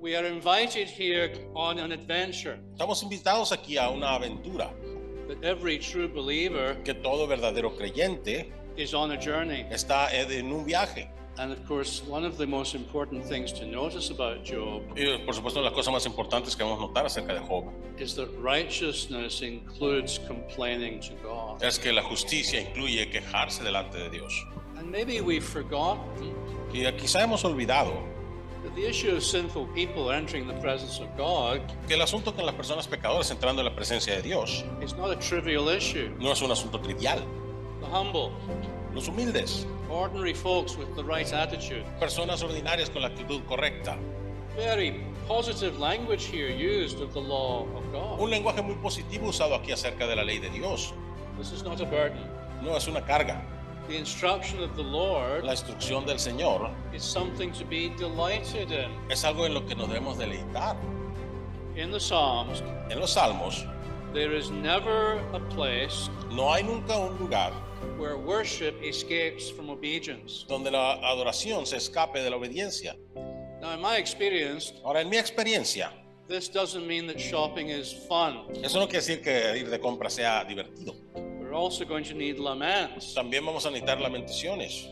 We are invited here on an adventure Estamos invitados aquí a una aventura that every true believer que todo verdadero creyente is on a journey. está en un viaje. And of course, one of the most important things to notice about Job Y por supuesto, las cosas más importantes que vamos a notar acerca de Job is that righteousness includes complaining to God. es que la justicia incluye quejarse delante de Dios. And maybe we've forgotten Y quizá hemos olvidado that the issue of sinful people entering the presence of God que el asunto con las personas pecadoras entrando en la presencia de Dios is not a trivial issue. no es un asunto trivial. The humble, Los humildes, ordinary folks with the right attitude. personas ordinarias con la actitud correcta. Very positive language here used of the law of God. Un lenguaje muy positivo usado aquí acerca de la ley de Dios. This is not a burden. No es una carga. The instruction of the Lord La instrucción del Señor is something to be delighted in. es algo en lo que nos debemos deleitar. In the Psalms, En los Salmos there is never a place no hay nunca un lugar where worship escapes from obedience. donde la adoración se escape de la obediencia. Now, in my experience, Ahora, en mi experiencia, this doesn't mean that shopping is fun. eso no quiere decir que ir de compra sea divertido. We're also going to need laments También vamos a necesitar lamentaciones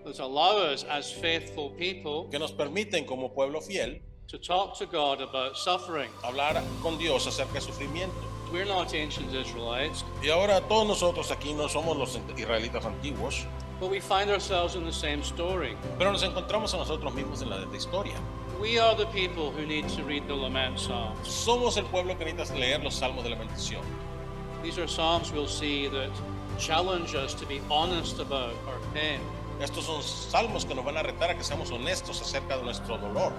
that allow us as faithful people que nos permiten como pueblo fiel to talk to God about suffering. hablar con Dios acerca de sufrimiento. We're not ancient Israelites, Y ahora todos nosotros aquí no somos los israelitas antiguos, but we find ourselves in the same story. pero nos encontramos a nosotros mismos en la historia. We are the people who need to read the lament psalms. Somos el pueblo que necesita leer los salmos de lamentación. These are psalms we'll see that challenge us to be honest about our pain. Estos son salmos que nos van a retar a que seamos honestos acerca de nuestro dolor.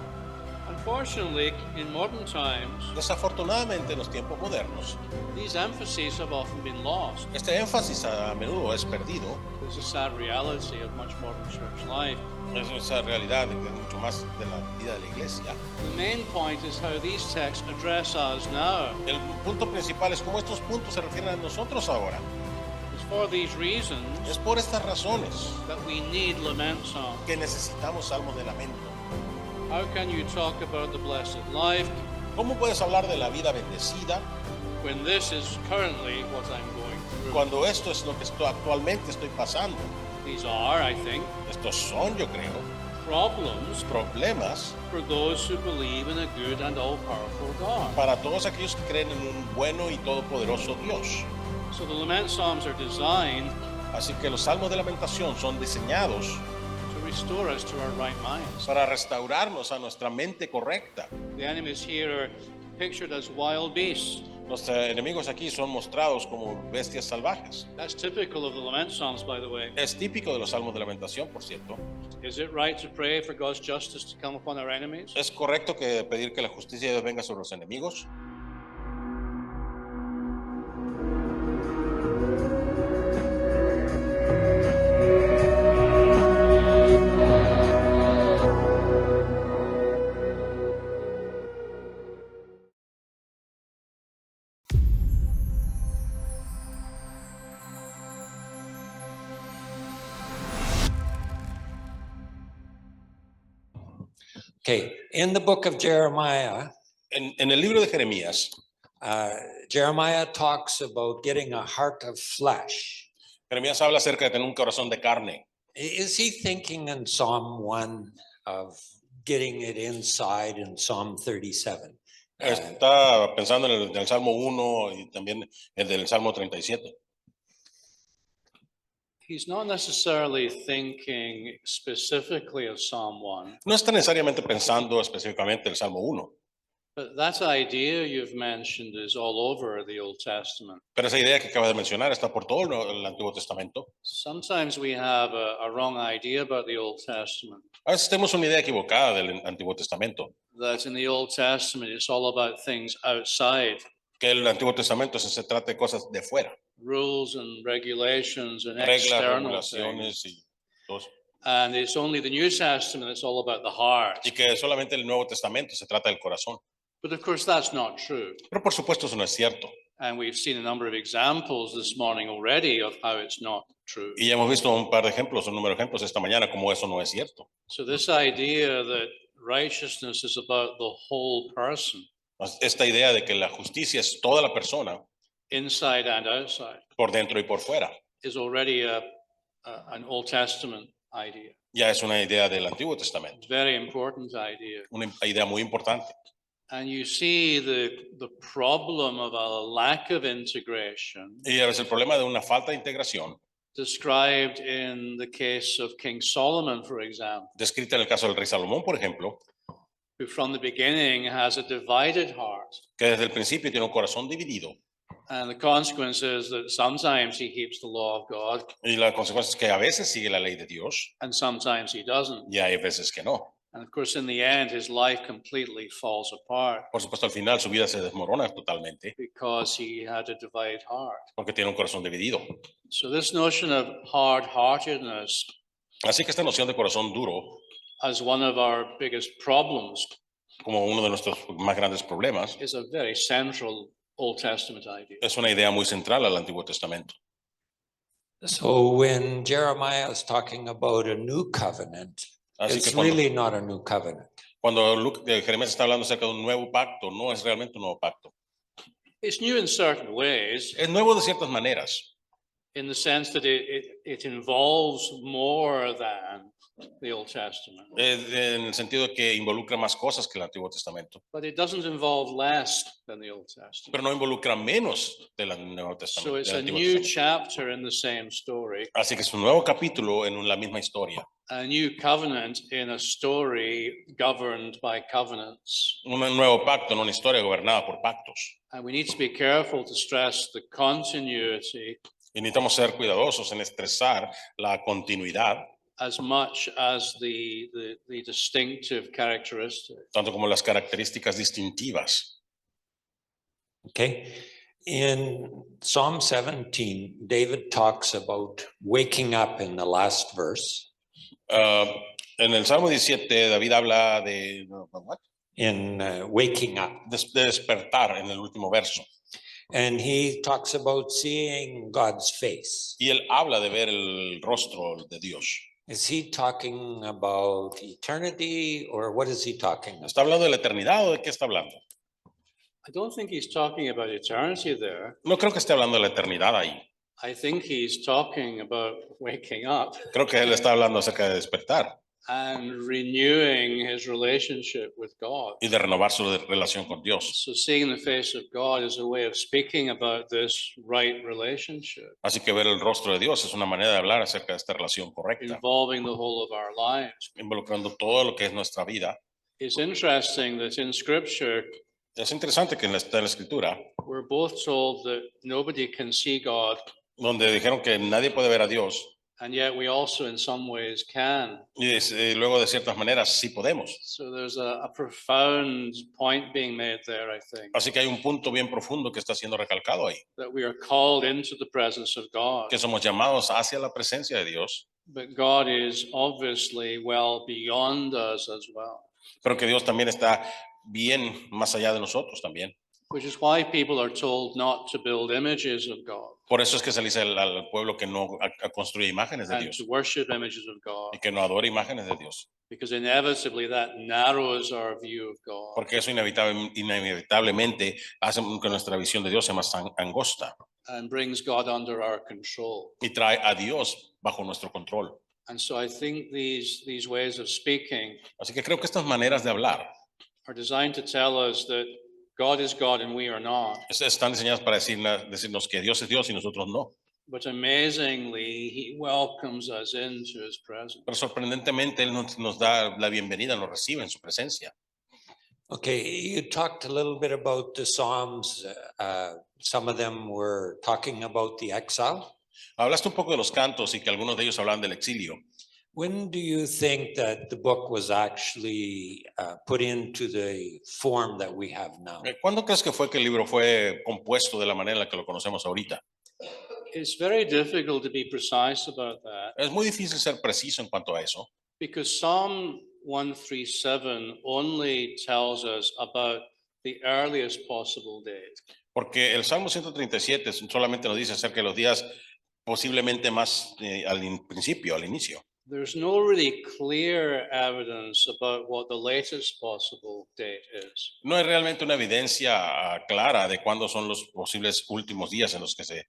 Unfortunately, in modern times, Desafortunadamente, en los tiempos modernos, these emphases have often been lost. este énfasis a menudo es perdido. There's a sad reality of much modern church life. Es esa realidad de mucho más de la vida de la iglesia. The main point is how these texts address us now. El punto principal es cómo estos puntos se refieren a nosotros ahora. It's for these reasons Es por estas razones that we need lament psalms. que necesitamos salmos de lamento. How can you talk about the blessed life ¿Cómo puedes hablar de la vida bendecida when this is currently what I'm going through? cuando esto es lo que actualmente estoy pasando? These are, I think, Estos son, yo creo, problems problemas for those who believe in a good and all-powerful God. para todos aquellos que creen en un bueno y todopoderoso Dios. So the lament psalms are designed Así que los salmos de lamentación son diseñados to restore us to our right minds. para restaurarnos a nuestra mente correcta. The enemies here are pictured as wild beasts. Los enemigos aquí son mostrados como bestias salvajes. That's typical of the lament psalms, by the way. Es típico de los salmos de lamentación, por cierto. Is it right to pray for God's justice to come upon our enemies? ¿Es correcto que pedir que la justicia de Dios venga sobre los enemigos? Okay, in the book of Jeremiah, En el libro de Jeremías, Jeremiah talks about getting a heart of flesh. Jeremías habla acerca de tener un corazón de carne. Is he thinking in Psalm 1 of getting it inside in Psalm 37? Está pensando en el del Salmo 1 y también el del Salmo 37. He's not necessarily thinking specifically of Psalm 1, No está necesariamente pensando específicamente el Salmo 1, but that idea you've mentioned is all over the Old Testament. pero esa idea que acabas de mencionar está por todo el Antiguo Testamento. Sometimes we have a wrong idea about the Old Testament, A veces tenemos una idea equivocada del Antiguo Testamento, that in the Old Testament it's all about things outside, que el Antiguo Testamento se trata de cosas de fuera, rules and regulations and reglas, external things. regulaciones y todo. And it's only the New Testament that's all about the heart. Y que solamente el Nuevo Testamento se trata del corazón. But of course, that's not true. Pero por supuesto eso no es cierto. And we've seen a number of examples this morning already of how it's not true. Y ya hemos visto un par de ejemplos, un número de ejemplos esta mañana como eso no es cierto. So this idea that righteousness is about the whole person, Esta idea de que la justicia es toda la persona, inside and outside, por dentro y por fuera, is already an Old Testament idea. ya es una idea del Antiguo Testamento, Very important idea. una idea muy importante. And you see the problem of a lack of integration Y es el problema de una falta de integración, described in the case of King Solomon, for example, descrita en el caso del rey Salomón, por ejemplo, who from the beginning has a divided heart. que desde el principio tiene un corazón dividido. And the consequence is that sometimes he keeps the law of God Y la consecuencia es que a veces sigue la ley de Dios and sometimes he doesn't. y hay veces que no. And of course, in the end, his life completely falls apart Por supuesto, al final su vida se desmorona totalmente because he had a divided heart. porque tiene un corazón dividido. So this notion of hard-heartedness Así que esta noción de corazón duro, as one of our biggest problems como uno de nuestros más grandes problemas, is a very central Old Testament idea. es una idea muy central al Antiguo Testamento. So when Jeremiah is talking about a new covenant, Así it's que cuando, really not a new covenant. cuando Jeremías está hablando acerca de un nuevo pacto, no es realmente un nuevo pacto. It's new in certain ways, Es nuevo de ciertas maneras, in the sense that it involves more than the Old Testament, en el sentido de que involucra más cosas que el Antiguo Testamento, but it doesn't involve less than the Old Testament. pero no involucra menos del Nuevo So Testamento. it's del a Antiguo new Testamento. chapter in the same story, Así que es un nuevo capítulo en la misma historia, a new covenant in a story governed by covenants. un nuevo pacto en una historia gobernada por pactos. And we need to be careful to stress the continuity Y necesitamos ser cuidadosos en estresar la continuidad, as much as the distinctive characteristics. tanto como las características distintivas. Okay. In Psalm 17, David talks about waking up in the last verse. En el Salmo 17, David habla de, Waking up. de despertar en el último verso. And he talks about seeing God's face. Y él habla de ver el rostro de Dios. Is he talking about eternity or what is he talking about? ¿Está hablando de la eternidad o de qué está hablando? I don't think he's talking about eternity there. No creo que esté hablando de la eternidad ahí. I think he's talking about waking up Creo que él está hablando acerca de despertar and renewing his relationship with God. y de renovar su relación con Dios. So seeing the face of God is a way of speaking about this right relationship, Así que ver el rostro de Dios es una manera de hablar acerca de esta relación correcta, involving the whole of our lives. involucrando todo lo que es nuestra vida. It's interesting that in Scripture, Es interesante que en la escritura, we're both told that nobody can see God, donde dijeron que nadie puede ver a Dios, and yet we also in some ways can. y luego de ciertas maneras sí podemos. So there's a profound point being made there, I think, Así que hay un punto bien profundo que está siendo recalcado ahí, that we are called into the presence of God, que somos llamados hacia la presencia de Dios, but God is obviously well beyond us as well, pero que Dios también está bien más allá de nosotros también. which is why people are told not to build images of God Por eso es que se le dice al pueblo que no construye imágenes de and Dios to worship images of God, y que no adore imágenes de Dios, because inevitably that narrows our view of God porque eso inevitablemente hace que nuestra visión de Dios sea más angosta and brings God under our control. y trae a Dios bajo nuestro control. And so I think these ways of speaking Así que creo que estas maneras de hablar are designed to tell us that God is God and we are not. están diseñadas para decirnos que Dios es Dios y nosotros no. But amazingly, he welcomes us into his presence. Pero sorprendentemente Él nos da la bienvenida, nos recibe en su presencia. Okay, you talked a little bit about the Psalms. Some of them were talking about the exile. Hablaste un poco de los cantos y que algunos de ellos hablan del exilio. When do you think that the book was actually put into the form that we have now? ¿Cuándo crees que fue que el libro fue compuesto de la manera en la que lo conocemos ahorita? It's very difficult to be precise about that Es muy difícil ser preciso en cuanto a eso, because Psalm 137 only tells us about the earliest possible date. porque el Salmo 137 solamente nos dice acerca de los días posiblemente más al principio, al inicio. there's no really clear evidence about what the latest possible date is. No hay realmente una evidencia clara de cuándo son los posibles últimos días en los que se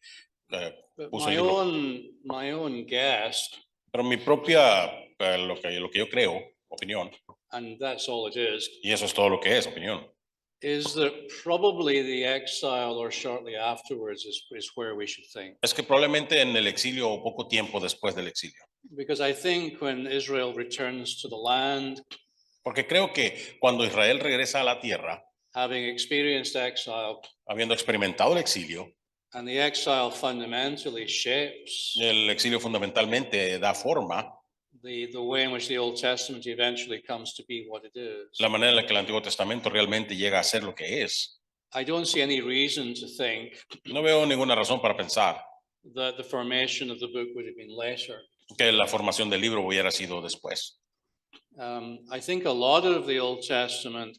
But puso el libro. my own guess, Pero mi propia, lo que yo creo, opinión, and that's all it is y eso es todo lo que es, opinión, that probably the exile or shortly afterwards is where we should think. es que probablemente en el exilio o poco tiempo después del exilio. Because I think when Israel returns to the land, Porque creo que cuando Israel regresa a la tierra, having experienced exile, habiendo experimentado el exilio, and the exile fundamentally shapes el exilio fundamentalmente da forma the way in which the Old Testament eventually comes to be what it is. la manera en la que el Antiguo Testamento realmente llega a ser lo que es. I don't see any reason to think No veo ninguna razón para pensar that the formation of the book would have been later. que la formación del libro hubiera sido después. I think a lot of the Old Testament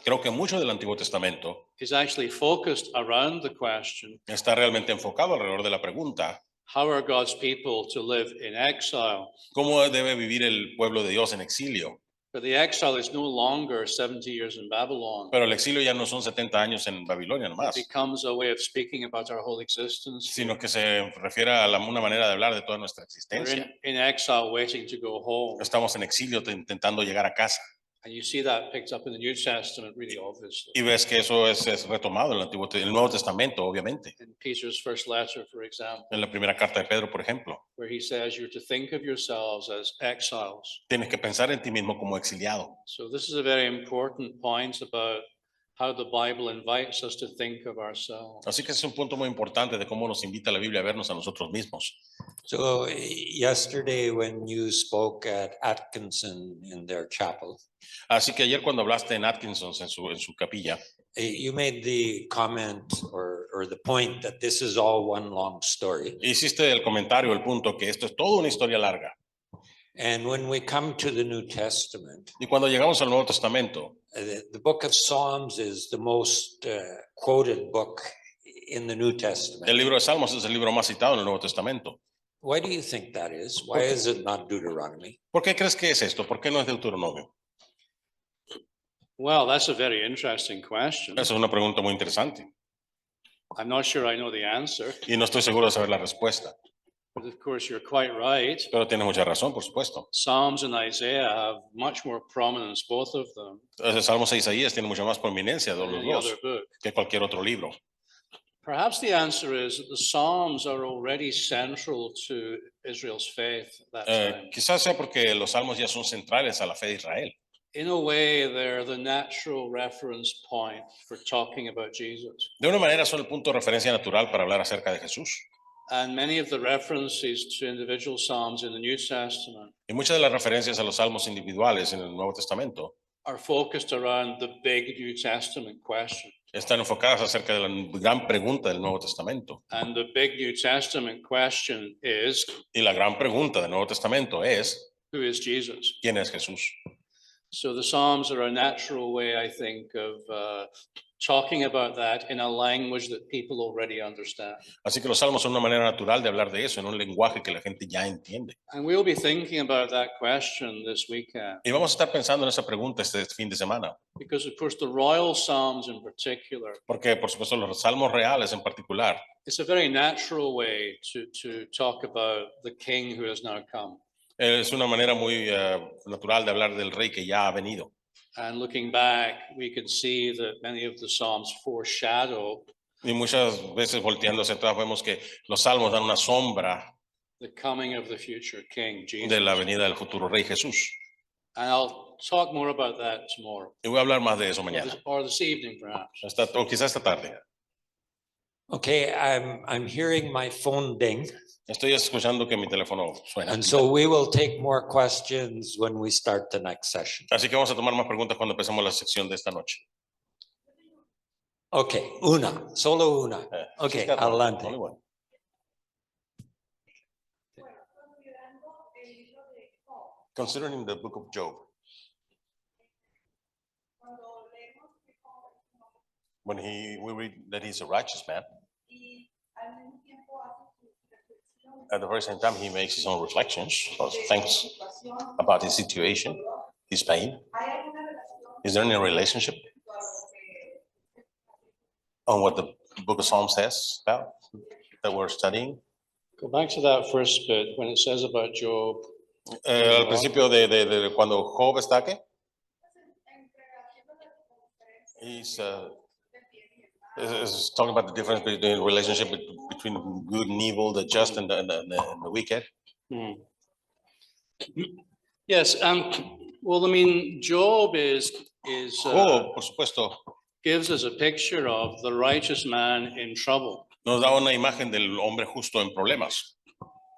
Creo que mucho del Antiguo Testamento is actually focused around the question, está realmente enfocado alrededor de la pregunta, how are God's people to live in exile? ¿cómo debe vivir el pueblo de Dios en exilio? But the exile is no longer 70 years in Babylon. Pero el exilio ya no son 70 años en Babilonia It nomás, becomes a way of speaking about our whole existence. sino que se refiere a una manera de hablar de toda nuestra We're existencia. in exile waiting to go home. Estamos en exilio intentando llegar a casa. And you see that picked up in the New Testament really obviously. Y ves que eso es retomado en el Nuevo Testamento, obviamente. In Peter's first letter, for example, En la primera carta de Pedro, por ejemplo, where he says you're to think of yourselves as exiles. tienes que pensar en ti mismo como exiliado. So this is a very important point about how the Bible invites us to think of ourselves. Así que es un punto muy importante de cómo nos invita la Biblia a vernos a nosotros mismos. So yesterday when you spoke at Atkinson in their chapel, Así que ayer cuando hablaste en Atkinson, en su capilla, you made the comment or the point that this is all one long story. hiciste el comentario, el punto, que esto es toda una historia larga. And when we come to the New Testament, Y cuando llegamos al Nuevo Testamento, the book of Psalms is the most quoted book in the New el Testament. libro de Salmos es el libro más citado en el Nuevo Testamento. Why do you think that is? Why is it not Deuteronomy? ¿Por qué crees que es esto? ¿Por qué no es Deuteronomio? Well, that's a very interesting question. Esa es una pregunta muy interesante I'm not sure I know the answer, y no estoy seguro de saber la respuesta, but of course you're quite right. pero tienes mucha razón, por supuesto. Psalms and Isaiah have much more prominence, both of them, El Salmos e Isaías tienen mucha más prominencia de than los any other dos book. que cualquier otro libro. Perhaps the answer is that the Psalms are already central to Israel's faith at that time. Quizás sea porque los Salmos ya son centrales a la fe de Israel. In a way, they're the natural reference point for talking about Jesus. De una manera son el punto de referencia natural para hablar acerca de Jesús. And many of the references to individual Psalms in the New Testament Y muchas de las referencias a los salmos individuales en el Nuevo Testamento are focused around the big New Testament question. están enfocadas acerca de la gran pregunta del Nuevo Testamento. And the big New Testament question is, Y la gran pregunta del Nuevo Testamento es, who is Jesus? ¿quién es Jesús? So the Psalms are a natural way, I think, of talking about that in a language that people already understand. Así que los salmos son una manera natural de hablar de eso en un lenguaje que la gente ya entiende. And we'll be thinking about that question this weekend, Y vamos a estar pensando en esa pregunta este fin de semana, because of course the royal Psalms in particular, porque por supuesto los salmos reales en particular it's a very natural way to talk about the king who has now come. es una manera muy natural de hablar del rey que ya ha venido. And looking back, we can see that many of the Psalms foreshadow Y muchas veces volteando hacia atrás vemos que los salmos dan una sombra the coming of the future king, Jesus. de la venida del futuro rey Jesús. And I'll talk more about that tomorrow, Y voy a hablar más de eso or mañana, or this evening perhaps. o quizás esta tarde. Okay, I'm hearing my phone ding, Estoy escuchando que mi teléfono suena. and so we will take more questions when we start the next session. Así que vamos a tomar más preguntas cuando empecemos la sección de esta noche. Okay, solo una. Okay, adelante. Only one. Considering the book of Job, when we read that he's a righteous man, At the very same time, he makes his own reflections, or thinks about his situation, his pain. Is there any relationship on what the book of Psalms says about that we're studying? Go back to that first bit when it says about Job. Al principio de cuando Job está aquí, he's is talking about the difference between relationship between good and evil, the just and the wicked. Hmm. Yes, well, I mean, Job is Job, por supuesto, gives us a picture of the righteous man in trouble. nos da una imagen del hombre justo en problemas.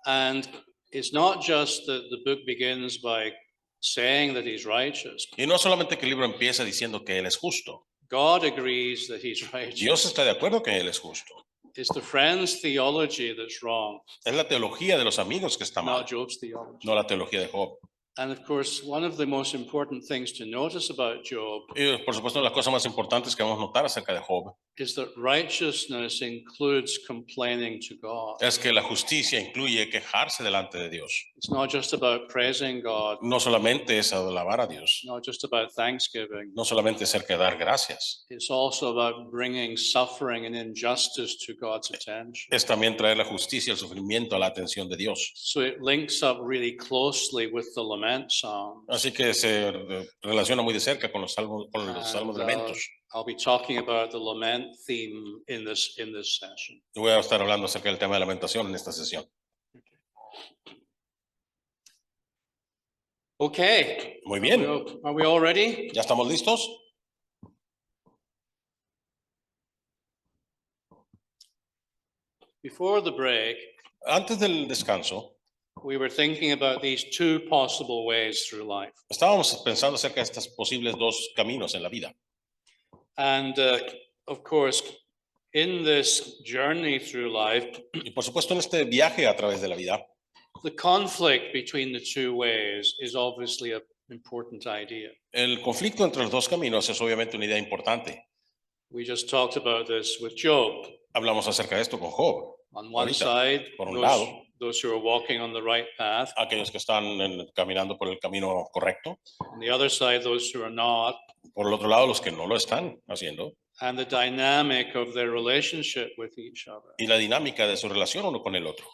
And it's not just that the book begins by saying that he's righteous. Y no solamente que el libro empieza diciendo que él es justo. God agrees that he's righteous. Dios está de acuerdo que él es justo. It's the friend's theology that's wrong, Es la teología de los amigos que está mal, not Job's theology. no la teología de Job. And of course, one of the most important things to notice about Job Y por supuesto, las cosas más importantes que vamos a notar acerca de Job is that righteousness includes complaining to God. es que la justicia incluye quejarse delante de Dios. It's not just about praising God, No solamente es alabar a Dios, not just about thanksgiving. no solamente es el que dar gracias, It's also about bringing suffering and injustice to God's attention. es también traer la justicia y el sufrimiento a la atención de Dios. So it links up really closely with the lament psalm. Así que se relaciona muy de cerca con los salmos de lamentos. I'll be talking about the lament theme in this session. Y voy a estar hablando acerca del tema de lamentación en esta sesión. Okay. Muy bien, Are we all ready? ¿ya estamos listos? Before the break, Antes del descanso, we were thinking about these two possible ways through life. estábamos pensando acerca de estos posibles dos caminos en la vida. And of course, in this journey through life, Y por supuesto, en este viaje a través de la vida, the conflict between the two ways is obviously an important idea. el conflicto entre los dos caminos es obviamente una idea importante. We just talked about this with Job. Hablamos acerca de esto con Job. On one Ahorita, side, por un lado. those who are walking on the right path. Aquellos que están caminando por el camino correcto. On the other side, those who are not. Por el otro lado, los que no lo están haciendo. And the dynamic of their relationship with each other. Y la dinámica de su relación uno con el otro.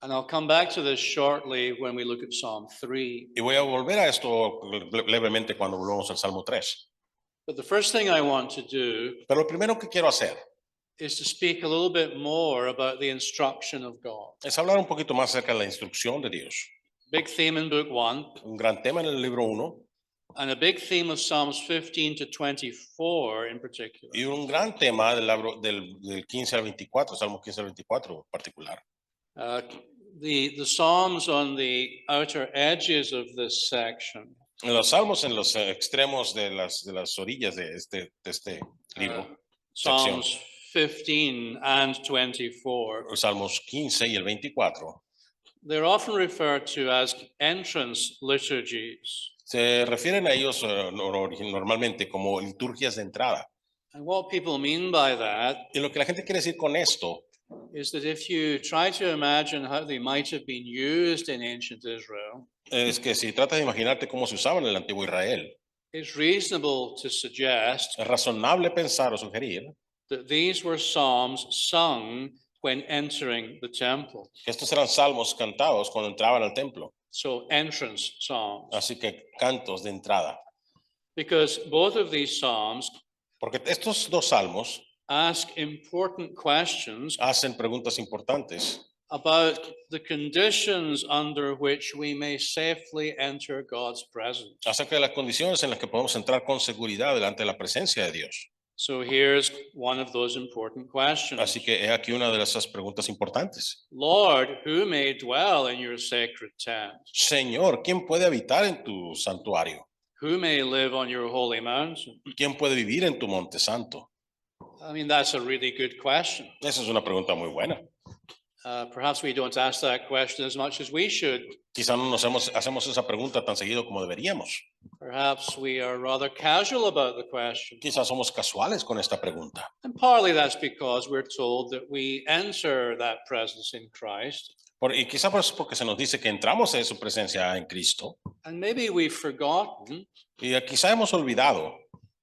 And I'll come back to this shortly when we look at Psalm 3. Y voy a volver a esto levemente cuando volvamos al Salmo 3. But the first thing I want to do Pero lo primero que quiero hacer is to speak a little bit more about the instruction of God. es hablar un poquito más acerca de la instrucción de Dios. Big theme in book 1 Un gran tema en el libro 1 and a big theme of Psalms 15 to 24 in particular. y un gran tema del 15 al 24, Salmo 15 al 24 en particular. The Psalms on the outer edges of this section Los salmos en los extremos de las orillas de este libro, Psalms 15 and 24. los salmos 15 y el 24, They're often referred to as entrance liturgies. se refieren a ellos normalmente como liturgias de entrada. And what people mean by that Y lo que la gente quiere decir con esto is that if you try to imagine how they might have been used in ancient Israel, es que si tratas de imaginarte cómo se usaban en el antiguo Israel, it's reasonable to suggest es razonable pensar o sugerir that these were psalms sung when entering the temple. que estos eran salmos cantados cuando entraban al templo. So entrance psalms. Así que cantos de entrada. Because both of these psalms Porque estos dos salmos ask important questions hacen preguntas importantes about the conditions under which we may safely enter God's presence. acerca de las condiciones en las que podemos entrar con seguridad delante de la presencia de Dios. So here's one of those important questions. Así que he aquí una de esas preguntas importantes. Lord, who may dwell in your sacred tent? Señor, ¿quién puede habitar en tu santuario? Who may live on your holy mountain? ¿Quién puede vivir en tu monte santo? I mean, that's a really good question. Esa es una pregunta muy buena. Perhaps we don't ask that question as much as we should. Quizá no hacemos esa pregunta tan seguido como deberíamos. Perhaps we are rather casual about the question. Quizás somos casuales con esta pregunta. And partly that's because we're told that we enter that presence in Christ. Y quizá por eso porque se nos dice que entramos en su presencia en Cristo. And maybe we've forgotten Y quizá hemos olvidado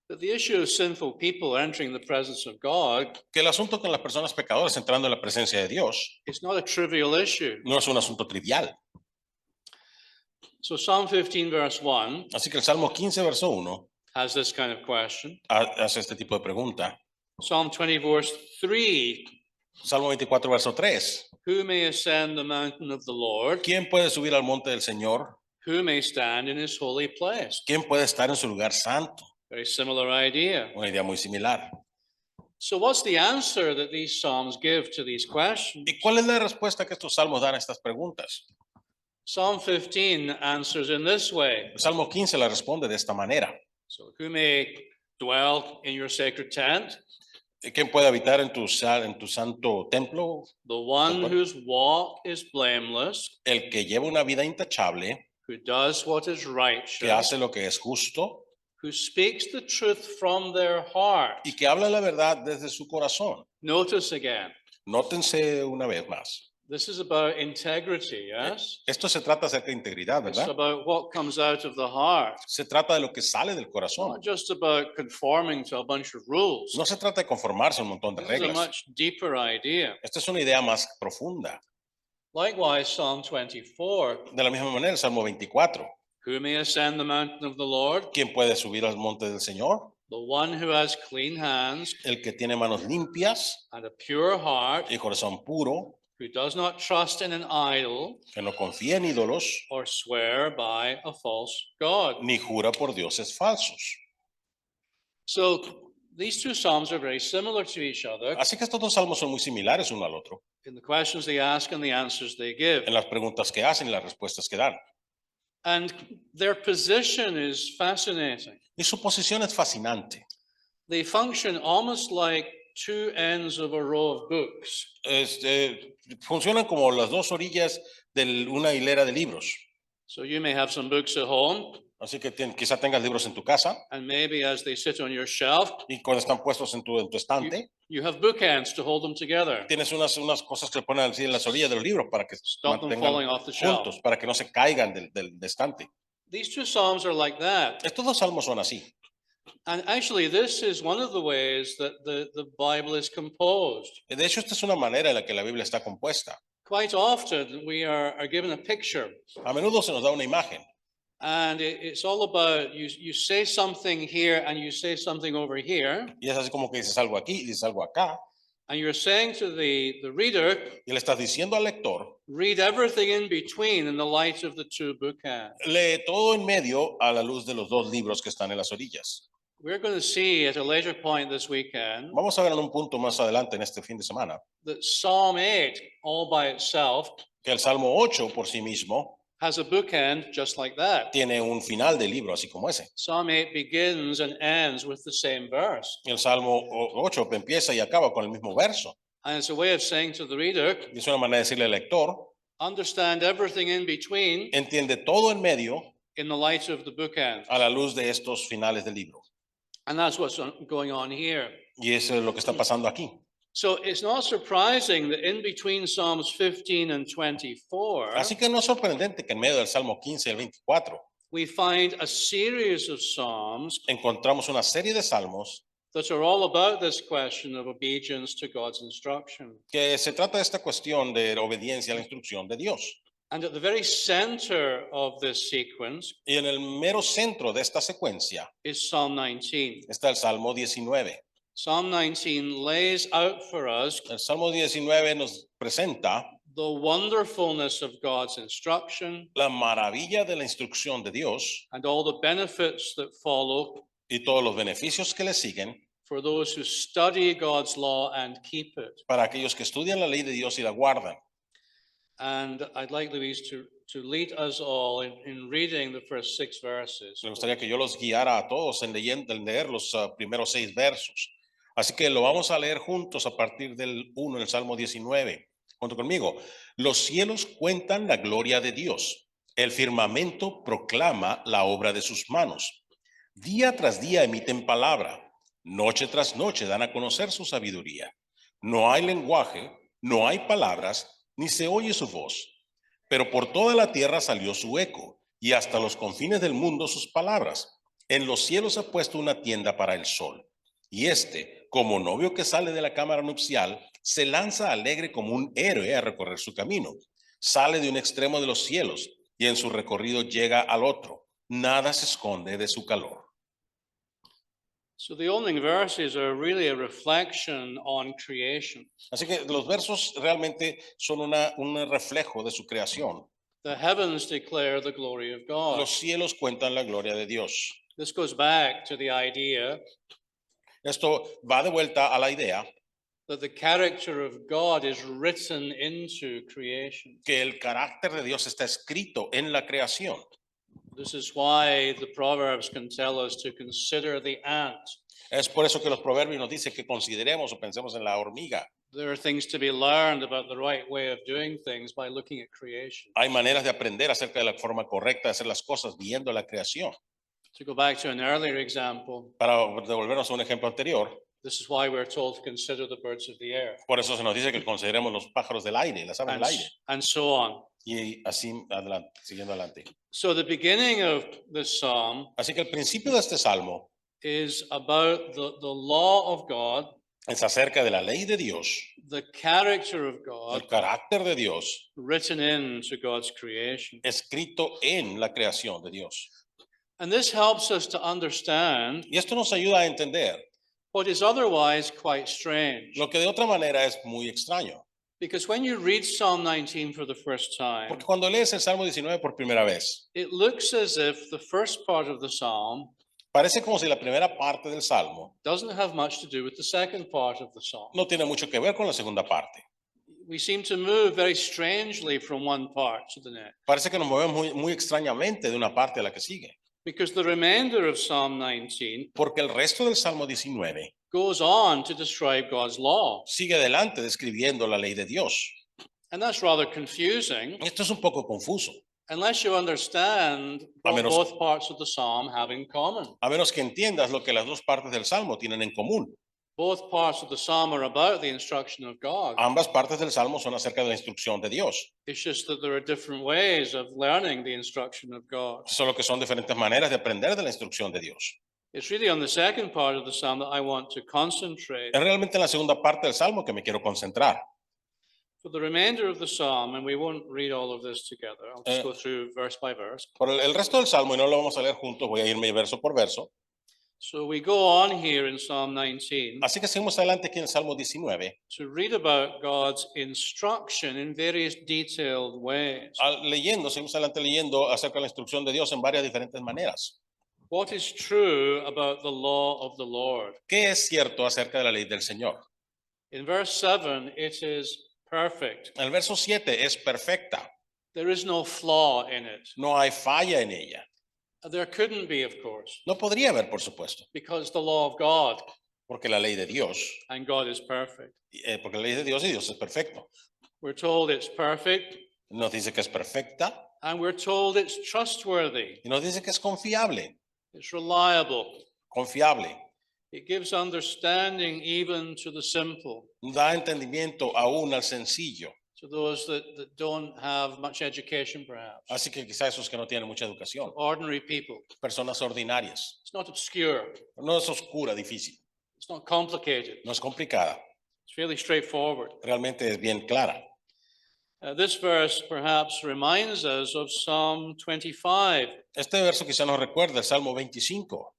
that the issue of sinful people entering the presence of God que el asunto con las personas pecadoras entrando en la presencia de Dios is not a trivial issue. no es un asunto trivial. So Psalm 15 verse 1 Así que el Salmo 15, verso 1, has this kind of question. hace este tipo de pregunta. Psalm 20 verse 3, Salmo 24, verso 3. who may ascend the mountain of the Lord? ¿Quién puede subir al monte del Señor? Who may stand in his holy place? ¿Quién puede estar en su lugar santo? Very similar idea. Una idea muy similar. So what's the answer that these Psalms give to these questions? ¿Y cuál es la respuesta que estos salmos dan a estas preguntas? Psalm 15 answers in this way. El Salmo 15 la responde de esta manera. So who may dwell in your sacred tent? ¿Quién puede habitar en tu santo templo? The one whose walk is blameless, El que lleva una vida intachable, who does what is que righteous, hace lo que es justo who speaks the truth from their heart. y que habla la verdad desde su corazón. Notice again, Nótense una vez más. this is about integrity, yes? Esto se trata acerca de integridad, It's ¿verdad? about what comes out of the heart, Se trata de lo que sale del corazón. not just about conforming to a bunch of rules. No se trata de conformarse a un montón de This is a reglas. much deeper idea. Esta es una idea más profunda. Likewise, Psalm 24, De la misma manera, el Salmo 24. who may ascend the mountain of the Lord? ¿Quién puede subir al monte del Señor? The one who has clean hands El que tiene manos limpias and a pure heart, y corazón puro, who does not trust in an idol que no confía en ídolos, or swear by a false god. ni jura por dioses falsos. So these two Psalms are very similar to each other Así que estos dos salmos son muy similares uno al otro, in the questions they ask and the answers they give. en las preguntas que hacen y las respuestas que dan. And their position is fascinating. Y su posición es fascinante. They function almost like two ends of a row of books. Funcionan como las dos orillas de una hilera de libros. So you may have some books at home, Así que quizá tengas libros en tu casa and maybe as they sit on your shelf, y cuando están puestos en tu estante, you have bookends to hold them together, tienes unas cosas que le ponen así en las orillas de los libros para que stop them falling mantengan off the shelf. juntos, para que no se caigan del estante. These two Psalms are like that. Estos dos salmos son así. And actually, this is one of the ways that the Bible is composed. De hecho, esta es una manera en la que la Biblia está compuesta. Quite often, we are given a picture, A menudo se nos da una imagen and it's all about you say something here and you say something over here, y es así como que dices algo aquí y dices algo acá and you're saying to the reader, y le estás diciendo al lector, read everything in between in the light of the two bookends. lee todo en medio a la luz de los dos libros que están en las orillas. We're going to see at a later point this weekend Vamos a ver en un punto más adelante en este fin de semana that Psalm 8, all by itself, que el Salmo 8 por sí mismo has a bookend just like that. tiene un final de libro así como ese. Psalm 8 begins and ends with the same verse. El Salmo 8 empieza y acaba con el mismo verso. And it's a way of saying to the reader, Y es una manera de decirle al lector, understand everything in between entiende todo en medio in the light of the bookend. a la luz de estos finales del libro. And that's what's going on here. Y eso es lo que está pasando aquí. So it's not surprising that in between Psalms 15 and 24, Así que no es sorprendente que en medio del Salmo 15 y el 24 we find a series of Psalms encontramos una serie de salmos that are all about this question of obedience to God's instruction. que se trata de esta cuestión de obediencia a la instrucción de Dios. And at the very center of this sequence Y en el mero centro de esta secuencia is Psalm 19. está el Salmo 19. Psalm 19 lays out for us El Salmo 19 nos presenta the wonderfulness of God's instruction la maravilla de la instrucción de Dios and all the benefits that follow y todos los beneficios que le siguen for those who study God's law and keep it. para aquellos que estudian la ley de Dios y la guardan. And I'd like Louise to lead us all in reading the first 6 verses. Me gustaría que yo los guiara a todos en leer los primeros 6 versos. Así que lo vamos a leer juntos a partir del 1 en el Salmo 19. Junto conmigo. Los cielos cuentan la gloria de Dios. El firmamento proclama la obra de sus manos. Día tras día emiten palabra. Noche tras noche dan a conocer su sabiduría. No hay lenguaje, no hay palabras ni se oye su voz. Pero por toda la tierra salió su eco, y hasta los confines del mundo sus palabras. En los cielos ha puesto una tienda para el sol. Y como novio que sale de la cámara nupcial, se lanza alegre como un héroe a recorrer su camino. Sale de un extremo de los cielos, y en su recorrido llega al otro. Nada se esconde de su calor. So the opening verses are really a reflection on creation. Así que los versos realmente son un reflejo de su creación. The heavens declare the glory of God. Los cielos cuentan la gloria de Dios. This goes back to the idea Esto va de vuelta a la idea that the character of God is written into creation. que el carácter de Dios está escrito en la creación. This is why the Proverbs can tell us to consider the ant. Es por eso que los proverbios nos dicen que consideremos o pensemos en la hormiga. There are things to be learned about the right way of doing things by looking at creation. Hay maneras de aprender acerca de la forma correcta de hacer las cosas viendo la creación. To go back to an earlier example, Para devolvernos a un ejemplo anterior, this is why we're told to consider the birds of the air, por eso se nos dice que consideremos los pájaros del aire, las aves and, del aire. and so on. Y así adelante, siguiendo adelante. So the beginning of this psalm Así que el principio de este salmo is about the law of God, es acerca de la ley de Dios, the character of God, el carácter de Dios, written into God's creation. escrito en la creación de Dios. And this helps us to understand Y esto nos ayuda a entender what is otherwise quite strange. lo que de otra manera es muy extraño. Because when you read Psalm 19 for the first time, Porque cuando lees el Salmo 19 por primera vez, it looks as if the first part of the psalm parece como si la primera parte del Salmo doesn't have much to do with the second part of the psalm. no tiene mucho que ver con la segunda parte. We seem to move very strangely from one part to the next. Parece que nos movemos muy extrañamente de una parte a la que sigue. Because the remainder of Psalm 19 Porque el resto del Salmo 19 goes on to describe God's law. sigue adelante describiendo la ley de Dios. And that's rather confusing Esto es un poco confuso, unless you understand what menos- both parts of the psalm have in common. a menos que entiendas lo que las dos partes del Salmo tienen en común. Both parts of the psalm are about the instruction of God. Ambas partes del Salmo son acerca de la instrucción de Dios, It's just that there are different ways of learning the instruction of God. solo que son diferentes maneras de aprender de la instrucción de Dios. It's really on the second part of the psalm that I want to concentrate. Es realmente en la segunda parte del Salmo que me quiero concentrar. For the remainder of the psalm, and we won't read all of this together, I'll just Eh. go through verse by verse. Por el resto del Salmo, y no lo vamos a leer juntos, voy a irme verso por verso. So we go on here in Psalm 19 Así que seguimos adelante aquí en el Salmo 19, to read about God's instruction in various detailed ways. seguimos adelante leyendo acerca de la instrucción de Dios en varias diferentes maneras. What is true about the law of the Lord? ¿Qué es cierto acerca de la ley del Señor? In verse 7, it is perfect. El verso 7 es perfecta, There is no flaw in it. no hay falla en ella. There couldn't be, of course, No podría haber, por supuesto, because the law of God porque la ley de Dios, and God is perfect. porque la ley de Dios y Dios es perfecto. We're told it's perfect, Nos dice que es perfecta and we're told it's trustworthy, y nos dice que es confiable, it's reliable. confiable. It gives understanding even to the simple, Da entendimiento aún al sencillo. to those that don't have much education, perhaps. Así que quizá esos que no tienen mucha educación, Ordinary people. personas ordinarias. It's not obscure, No es oscura, difícil, it's not complicated, no es complicada, it's fairly straightforward. realmente es bien clara. This verse perhaps reminds us of Psalm 25. Este verso quizá nos recuerda el Salmo 25.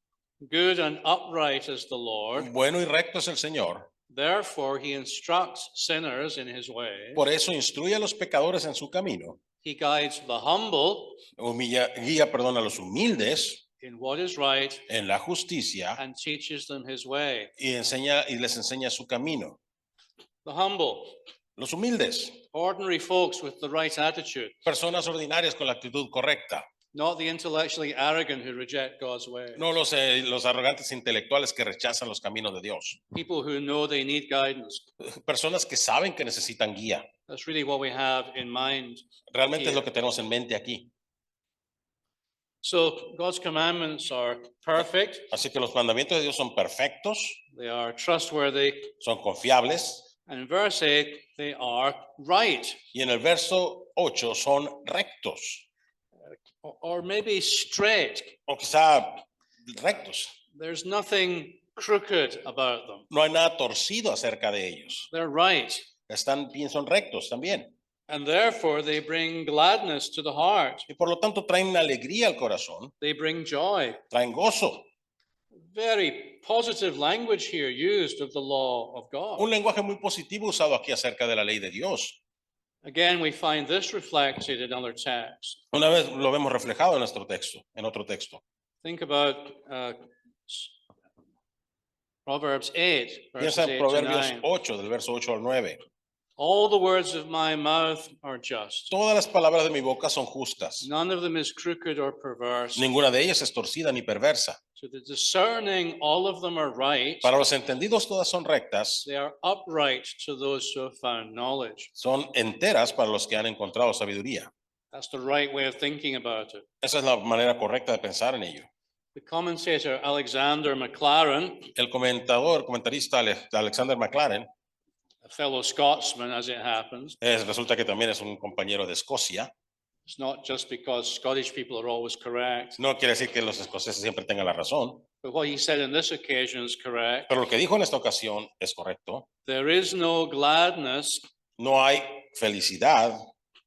Good and upright is the Lord, Bueno y recto es el Señor, therefore he instructs sinners in his way. por eso instruye a los pecadores en su camino, He guides the humble guía, a los humildes in what is right en la justicia and teaches them his way. y les enseña su camino. The humble, Los humildes, ordinary folks with the right attitude, personas ordinarias con la actitud correcta, not the intellectually arrogant who reject God's way. no los arrogantes intelectuales que rechazan los caminos de Dios. People who know they need guidance. Personas que saben que necesitan guía. That's really what we have in mind. Realmente es Here. lo que tenemos en mente aquí. So God's commandments are perfect, Así que los mandamientos de Dios son perfectos, they are trustworthy, son confiables, And in verse 8, they are right, Y en el verso 8 son rectos, or maybe straight. o quizá rectos. There's nothing crooked about them. No hay nada torcido acerca de ellos. They're right. Están bien, son rectos también. And therefore, they bring gladness to the heart. Y por lo tanto traen alegría al corazón, They bring joy. traen gozo. Very positive language here used of the law of God. Un lenguaje muy positivo usado aquí acerca de la ley de Dios. Again, we find this reflected in other texts. Una vez lo vemos reflejado en nuestro texto, en otro texto. Think about Proverbs 8, verses Piensa 8 en to Proverbios 9. 8, del verso 8 al 9. All the words of my mouth are just. Todas las palabras de mi boca son justas. None of them is crooked or perverse. Ninguna de ellas es torcida ni perversa. To the discerning, all of them are right. Para los entendidos todas son rectas, They are upright to those who have found knowledge. son enteras para los que han encontrado sabiduría. That's the right way of thinking about it. Esa es la manera correcta de pensar en ello. The commentator Alexander Maclaren, El comentarista Alexander McLaren, a fellow Scotsman as it happens, resulta que también es un compañero de Escocia. it's not just because Scottish people are always correct, No quiere decir que los escoceses siempre tengan la razón, but what he said on this occasion is correct. pero lo que dijo en esta ocasión es correcto. There is no gladness No hay felicidad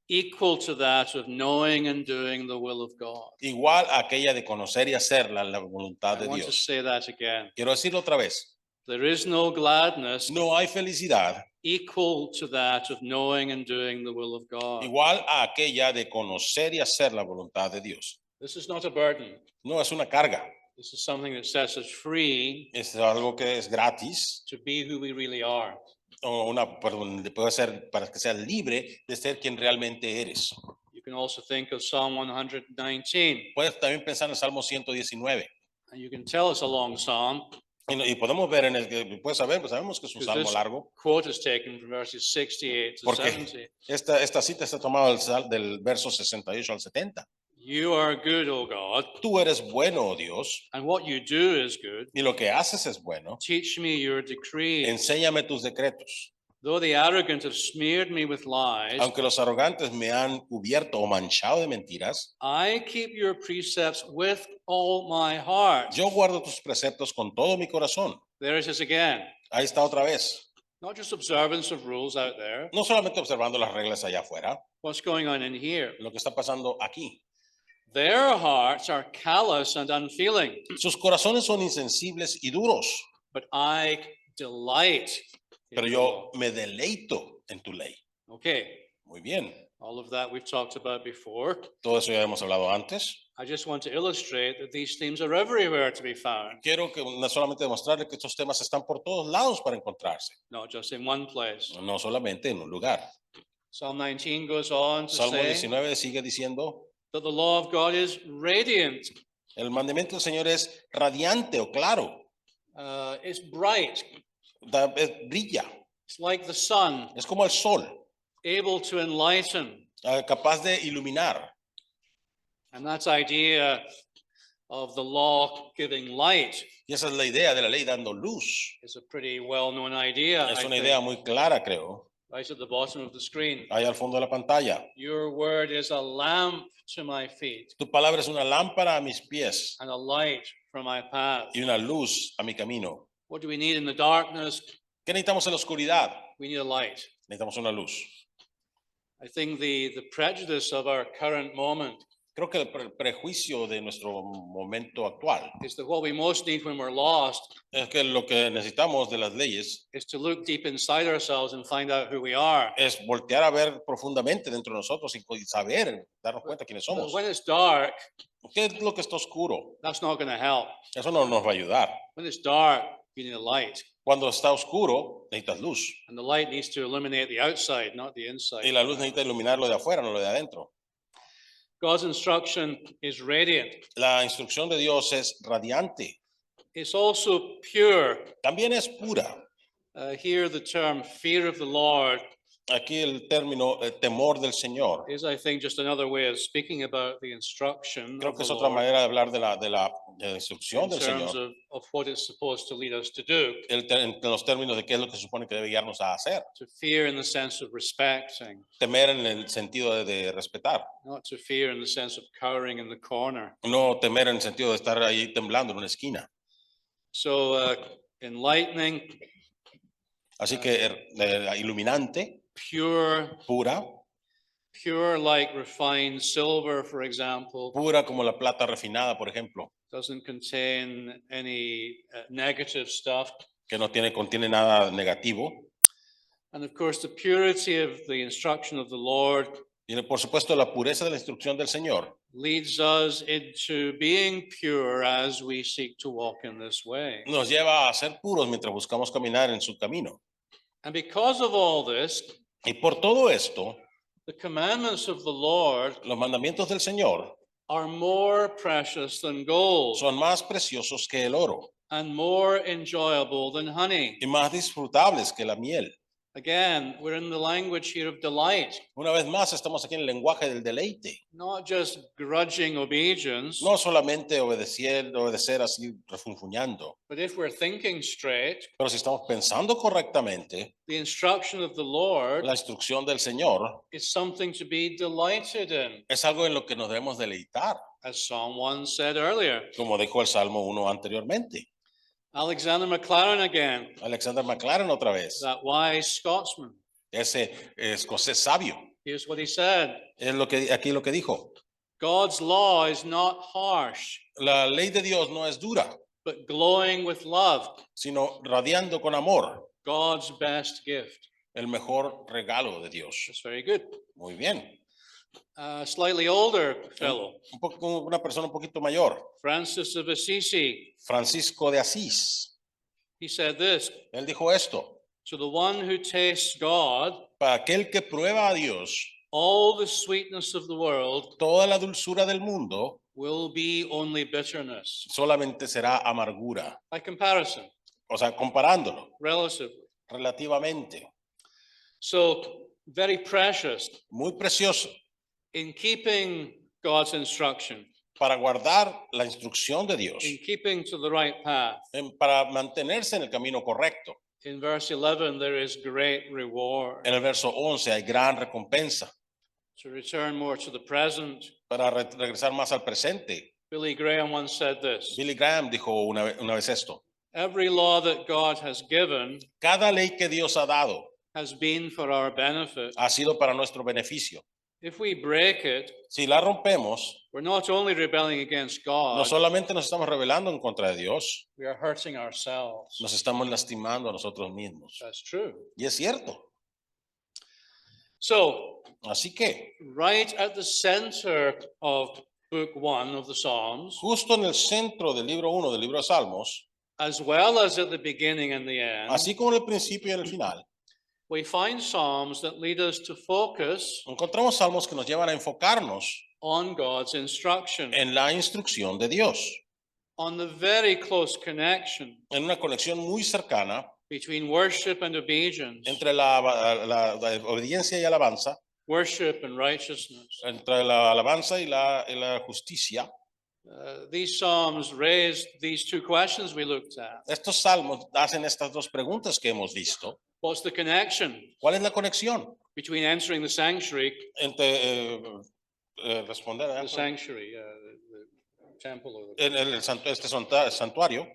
equal to that of knowing and doing the will of God. igual a aquella de conocer y hacer la voluntad I de want to Dios. say that again. Quiero decirlo otra vez. There is no gladness No hay felicidad equal to that of knowing and doing the will of God. igual a aquella de conocer y hacer la voluntad de Dios. This is not a burden. No es una carga, This is something that sets us free es algo que es gratis to be who we really are. o puede ser para que seas libre de ser quien realmente eres. You can also think of Psalm 119, Puedes también pensar en el Salmo 119 and you can tell it's a long psalm y podemos ver en el que puedes saber, pues sabemos que es un because salmo this largo. quote is taken from verses 68 to ¿Por qué? 70. Esta cita está tomada del verso 68 al 70. You are good, O God, Tú eres bueno, oh Dios, and what you do is good. y lo que haces es bueno. Teach me your decrees. Enséñame tus decretos. Though the arrogant have smeared me with lies, Aunque los arrogantes me han cubierto o manchado de mentiras, I keep your precepts with all my heart. yo guardo tus preceptos con todo mi corazón. There it is again. Ahí está otra vez. Not just observance of rules out there. No solamente observando las reglas allá afuera, What's going on in here? lo que está pasando aquí. Their hearts are callous and unfeeling, Sus corazones son insensibles y duros, but I delight in pero your yo law. me deleito en tu ley. Okay, Muy bien. all of that we've talked about before. Todo eso ya hemos hablado antes. I just want to illustrate that these themes are everywhere to be found, Quiero que no solamente demostrarle que estos temas están por todos lados para encontrarse, not just in one place. no solamente en un lugar. Psalm 19 goes on to Salmo say 19 sigue diciendo, that the law of God is radiant, el mandamiento del Señor es radiante o claro, it's bright, brilla, it's like the sun, es como el sol, able to enlighten. capaz de iluminar. And that idea of the law giving light Y esa es la idea de la ley dando luz. is a pretty well-known idea. Es I una think. idea muy clara, creo. Right at the bottom of the screen. Ahí al fondo de la pantalla. Your word is a lamp to my feet Tu palabra es una lámpara a mis pies and a light for my path. y una luz a mi camino. What do we need in the darkness? ¿Qué necesitamos en la oscuridad? We need a light. Necesitamos una luz. I think the prejudice of our current moment Creo que el prejuicio de nuestro momento actual is that what we most need when we're lost es que lo que necesitamos de las leyes is to look deep inside ourselves and find out who we are. es voltear a ver profundamente dentro de nosotros y saber, darnos cuenta quiénes But somos. when it's dark, ¿Qué es lo que está oscuro? that's not going to help. Eso no nos va a ayudar. When it's dark, you need a light. Cuando está oscuro, necesitas luz. And the light needs to illuminate the outside, not the inside. Y la luz necesita iluminar lo de afuera, no lo de adentro. God's instruction is radiant. La instrucción de Dios es radiante. It's also pure. También es pura. Here, the term fear of the Lord Aquí el término temor del Señor. is, I think, just another way of speaking about the instruction Creo of que the es otra Lord manera de hablar de la instrucción in del terms Señor. of what it's supposed to lead us to do. En los términos de qué es lo que se supone que debe guiarnos a hacer. To fear in the sense of respecting, Temer en el sentido de respetar. not to fear in the sense of cowering in the corner. No temer en el sentido de estar ahí temblando en una esquina. So enlightening, Así que iluminante, pure, pura, pure like refined silver, for example, pura como la plata refinada, por ejemplo, doesn't contain any negative stuff. que no contiene nada negativo. And of course, the purity of the instruction of the Lord Y por supuesto la pureza de la instrucción del Señor leads us into being pure as we seek to walk in this way. nos lleva a ser puros mientras buscamos caminar en su camino. And because of all this, Y por todo esto, the commandments of the Lord los mandamientos del Señor are more precious than gold son más preciosos que el oro and more enjoyable than honey. y más disfrutables que la miel. Again, we're in the language here of delight, Una vez más, estamos aquí en el lenguaje del deleite. not just grudging obedience, No solamente obedecer así refunfuñando, but if we're thinking straight, pero si estamos pensando correctamente, the instruction of the Lord la instrucción del Señor is something to be delighted in, es algo en lo que nos debemos deleitar, as Psalm 1 said earlier. como dijo el Salmo 1 anteriormente. Alexander MacLaren again, Alexander MacLaren otra vez, that wise Scotsman. ese escocés sabio, Here's what he said: es aquí lo que dijo. God's law is not harsh, La ley de Dios no es dura, but glowing with love, sino radiando con amor, God's best gift. el mejor regalo de Dios. That's very good. Muy bien. Slightly older fellow, Una persona un poquito mayor, Francis of Assisi, Francisco de Asís. he said this: Él dijo esto: to the one who tastes God, para aquel que prueba a Dios, all the sweetness of the world toda la dulzura del mundo will be only bitterness. solamente será amargura. By comparison, O sea, comparándolo relatively. relativamente. So, very precious Muy precioso in keeping God's instruction, para guardar la instrucción de Dios, in keeping to the right path. para mantenerse en el camino correcto. In verse 11, there is great reward. En el verso 11 hay gran recompensa. To return more to the present, Para regresar más al presente. Billy Graham once said this: Billy Graham dijo una vez esto: every law that God has given cada ley que Dios ha dado has been for our benefit. ha sido para nuestro beneficio. If we break it, Si la rompemos, we're not only rebelling against no God, solamente nos estamos rebelando en contra de Dios, we are hurting ourselves. nos estamos lastimando a nosotros mismos. That's true. Y es cierto. So, Así que, right at the center of Book 1 of the Psalms, justo en el centro del libro 1 del libro de Salmos, as well as at the beginning and the end, así como en el principio y en el final, we find Psalms that lead us to focus encontramos salmos que nos llevan a enfocarnos on God's instruction, en la instrucción de Dios, on the very close connection en una conexión muy cercana between worship and obedience, entre la obediencia y alabanza, worship and righteousness. entre la alabanza y la justicia. These Psalms raised these two questions we looked at. Estos salmos hacen estas dos preguntas que hemos visto. What's the connection ¿Cuál es la conexión between entering the sanctuary, entre responder the sanctuary, the temple, or en el santuario?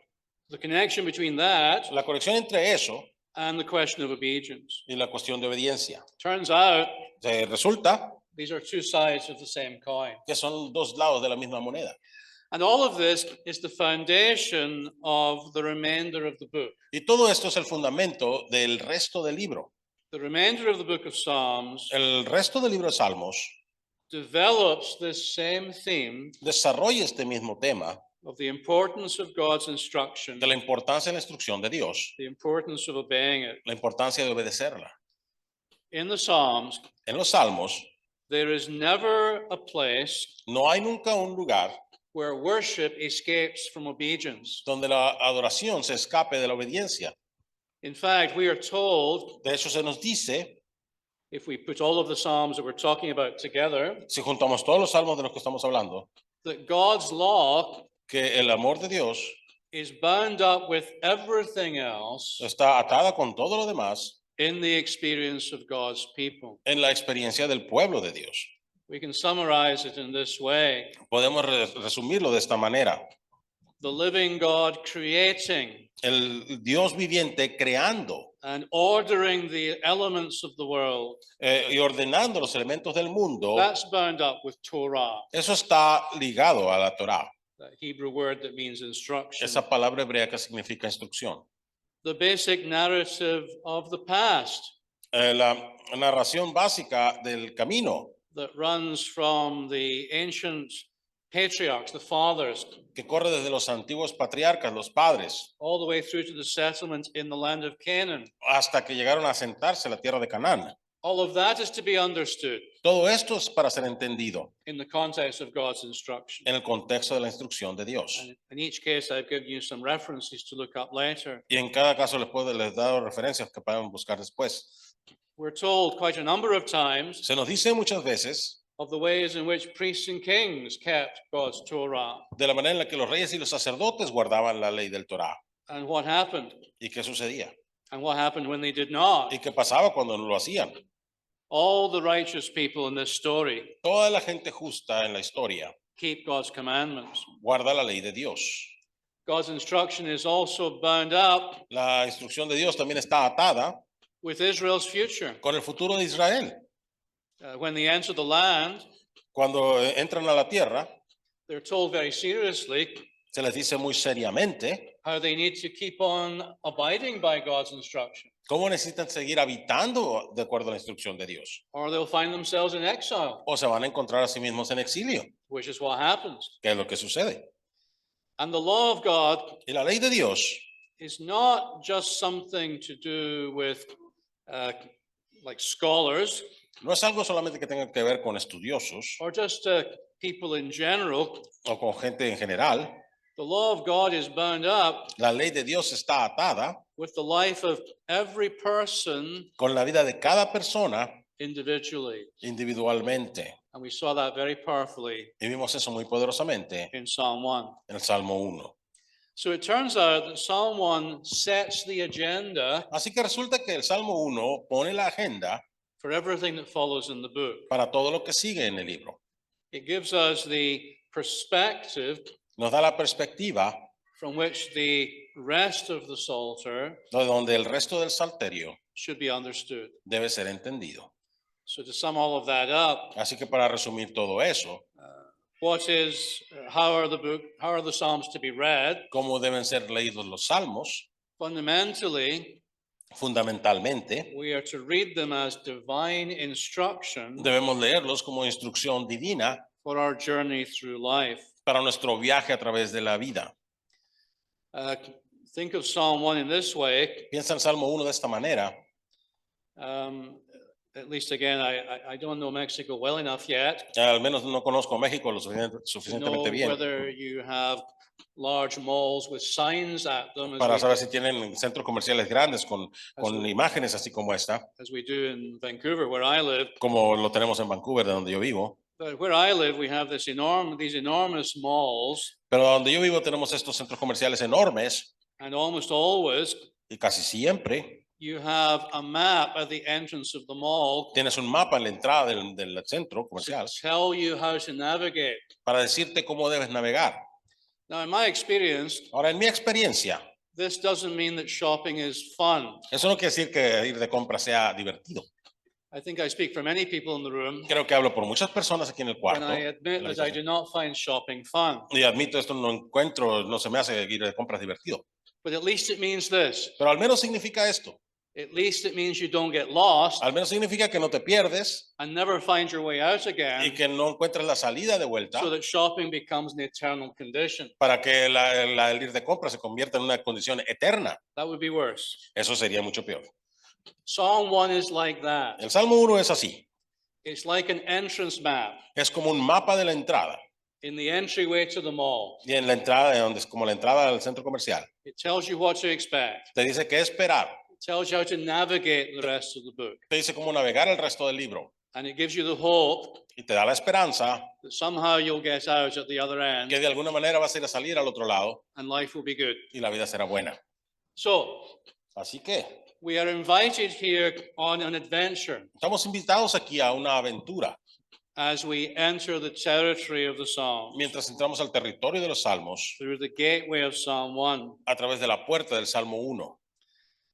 the connection between that La conexión entre eso and the question of obedience? y la cuestión de obediencia. Turns out Resulta these are two sides of the same coin. que son dos lados de la misma moneda. And all of this is the foundation of the remainder of the book. Y todo esto es el fundamento del resto del libro. The remainder of the book of Psalms El resto del libro de Salmos develops this same theme desarrolla este mismo tema of the importance of God's instruction, de la importancia de la instrucción de Dios, the importance of obeying it. la importancia de obedecerla. In the Psalms, En los Salmos there is never a place no hay nunca un lugar where worship escapes from obedience. donde la adoración se escape de la obediencia. In fact, we are told De hecho, se nos dice if we put all of the Psalms that we're talking about together, Si juntamos todos los salmos de los que estamos hablando, that God's law que el amor de Dios is bound up with everything else está atada con todo lo demás in the experience of God's people. en la experiencia del pueblo de Dios. We can summarize it in this way. Podemos resumirlo de esta manera. The living God creating El Dios viviente creando and ordering the elements of the world, y ordenando los elementos del mundo, that's bound up with Torah, eso está ligado a la Torá, that Hebrew word that means instruction. esa palabra hebrea que significa instrucción. The basic narrative of the past La narración básica del camino that runs from the ancient patriarchs, the fathers, que corre desde los antiguos patriarcas, los padres, all the way through to the settlement in the land of Canaan. hasta que llegaron a sentarse en la tierra de Canaán. All of that is to be understood Todo esto es para ser entendido in the context of God's instruction. en el contexto de la instrucción de Dios. And in each case, I've given you some references to look up later. Y en cada caso les he dado referencias que pueden buscar después. We're told quite a number of times Se nos dice muchas veces of the ways in which priests and kings kept God's Torah de la manera en la que los reyes y los sacerdotes guardaban la ley del Torá. and what happened, ¿Y qué sucedía? and what happened when they did not. ¿Y qué pasaba cuando no lo hacían? All the righteous people in this story Toda la gente justa en la historia keep God's commandments. guarda la ley de Dios. God's instruction is also bound up La instrucción de Dios también está atada with Israel's future. con el futuro de Israel. When they enter the land, Cuando entran a la tierra, they're told very seriously se les dice muy seriamente how they need to keep on abiding by God's instruction, cómo necesitan seguir habitando de acuerdo a la instrucción de Dios. or they'll find themselves in exile, O se van a encontrar a sí mismos en exilio, which is what happens. que es lo que sucede. And the law of God Y la ley de Dios is not just something to do with like scholars no es algo solamente que tenga que ver con estudiosos or just people in general. o con gente en general. The law of God is bound up La ley de Dios está atada with the life of every person con la vida de cada persona individually. individualmente. And we saw that very powerfully Y vimos eso muy poderosamente in Psalm 1. en el Salmo 1. So it turns out that Psalm 1 sets the agenda Así que resulta que el Salmo 1 pone la agenda for everything that follows in the book. para todo lo que sigue en el libro. It gives us the perspective Nos da la perspectiva from which the rest of the Psalter de donde el resto del salterio should be understood. debe ser entendido. So to sum all of that up, Así que para resumir todo eso, how are the Psalms to be read? cómo deben ser leídos los salmos, Fundamentally, fundamentalmente, we are to read them as divine instruction debemos leerlos como instrucción divina for our journey through life. para nuestro viaje a través de la vida. Think of Psalm 1 in this way. Piensa el Salmo 1 de esta manera. At least again, I don't know Mexico well enough yet Al menos no conozco México lo to know suficientemente bien whether you have large malls with signs at them para saber si tienen centros comerciales grandes con imágenes así como esta, as we do in Vancouver, where I live. como lo tenemos en Vancouver, de donde yo vivo. But where I live, we have these enormous malls, Pero donde yo vivo tenemos estos centros comerciales enormes and almost always y casi siempre you have a map at the entrance of the mall tienes un mapa en la entrada del centro to comercial tell you how to navigate. para decirte cómo debes navegar. Now, in my experience, Ahora, en mi experiencia, this doesn't mean that shopping is fun. eso no quiere decir que ir de compra sea divertido. I think I speak for many people in the room Creo que hablo por muchas personas aquí en el when cuarto. I admit that I do not find shopping fun. Y admito esto, no se me hace ir de compras divertido. But at least it means this. Pero al menos significa esto. At least it means you don't get lost Al menos significa que no te pierdes and never find your way out y again, que no encuentres la salida de vuelta so that shopping becomes an eternal condition. para que el ir de compra se convierta en una condición eterna. That would be worse. Eso sería mucho peor. Psalm 1 is like that. El Salmo 1 es así. It's like an entrance map Es como un mapa de la entrada. in the entryway to the mall. Y en la entrada, donde es como la entrada al centro comercial, It tells you what to expect. te dice qué esperar. tells you how to navigate the rest of the book. Te dice cómo navegar el resto del libro And it gives you the hope y te da la esperanza that somehow you'll get out at the other end que de alguna manera vas a ir a salir al otro lado and life will be good. y la vida será buena. So Así que we are invited here on an adventure estamos invitados aquí a una aventura as we enter the territory of the Psalms mientras entramos al territorio de los salmos through the gateway of Psalm 1. a través de la puerta del Salmo 1.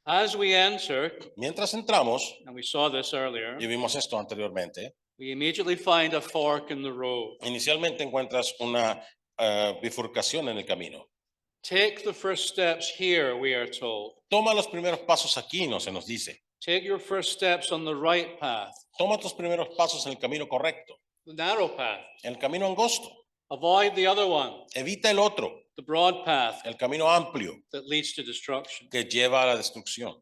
As we enter, Mientras entramos, and we saw this earlier, y vimos esto anteriormente, we immediately find a fork in the road. inicialmente encuentras una bifurcación en el camino. Take the first steps here, we are told. Toma los primeros pasos aquí, no se nos dice. Take your first steps on the right path, Toma tus primeros pasos en el camino correcto, the narrow path. en el camino angosto. Avoid the other one, Evita el otro, the broad path el camino amplio that leads to destruction. que lleva a la destrucción.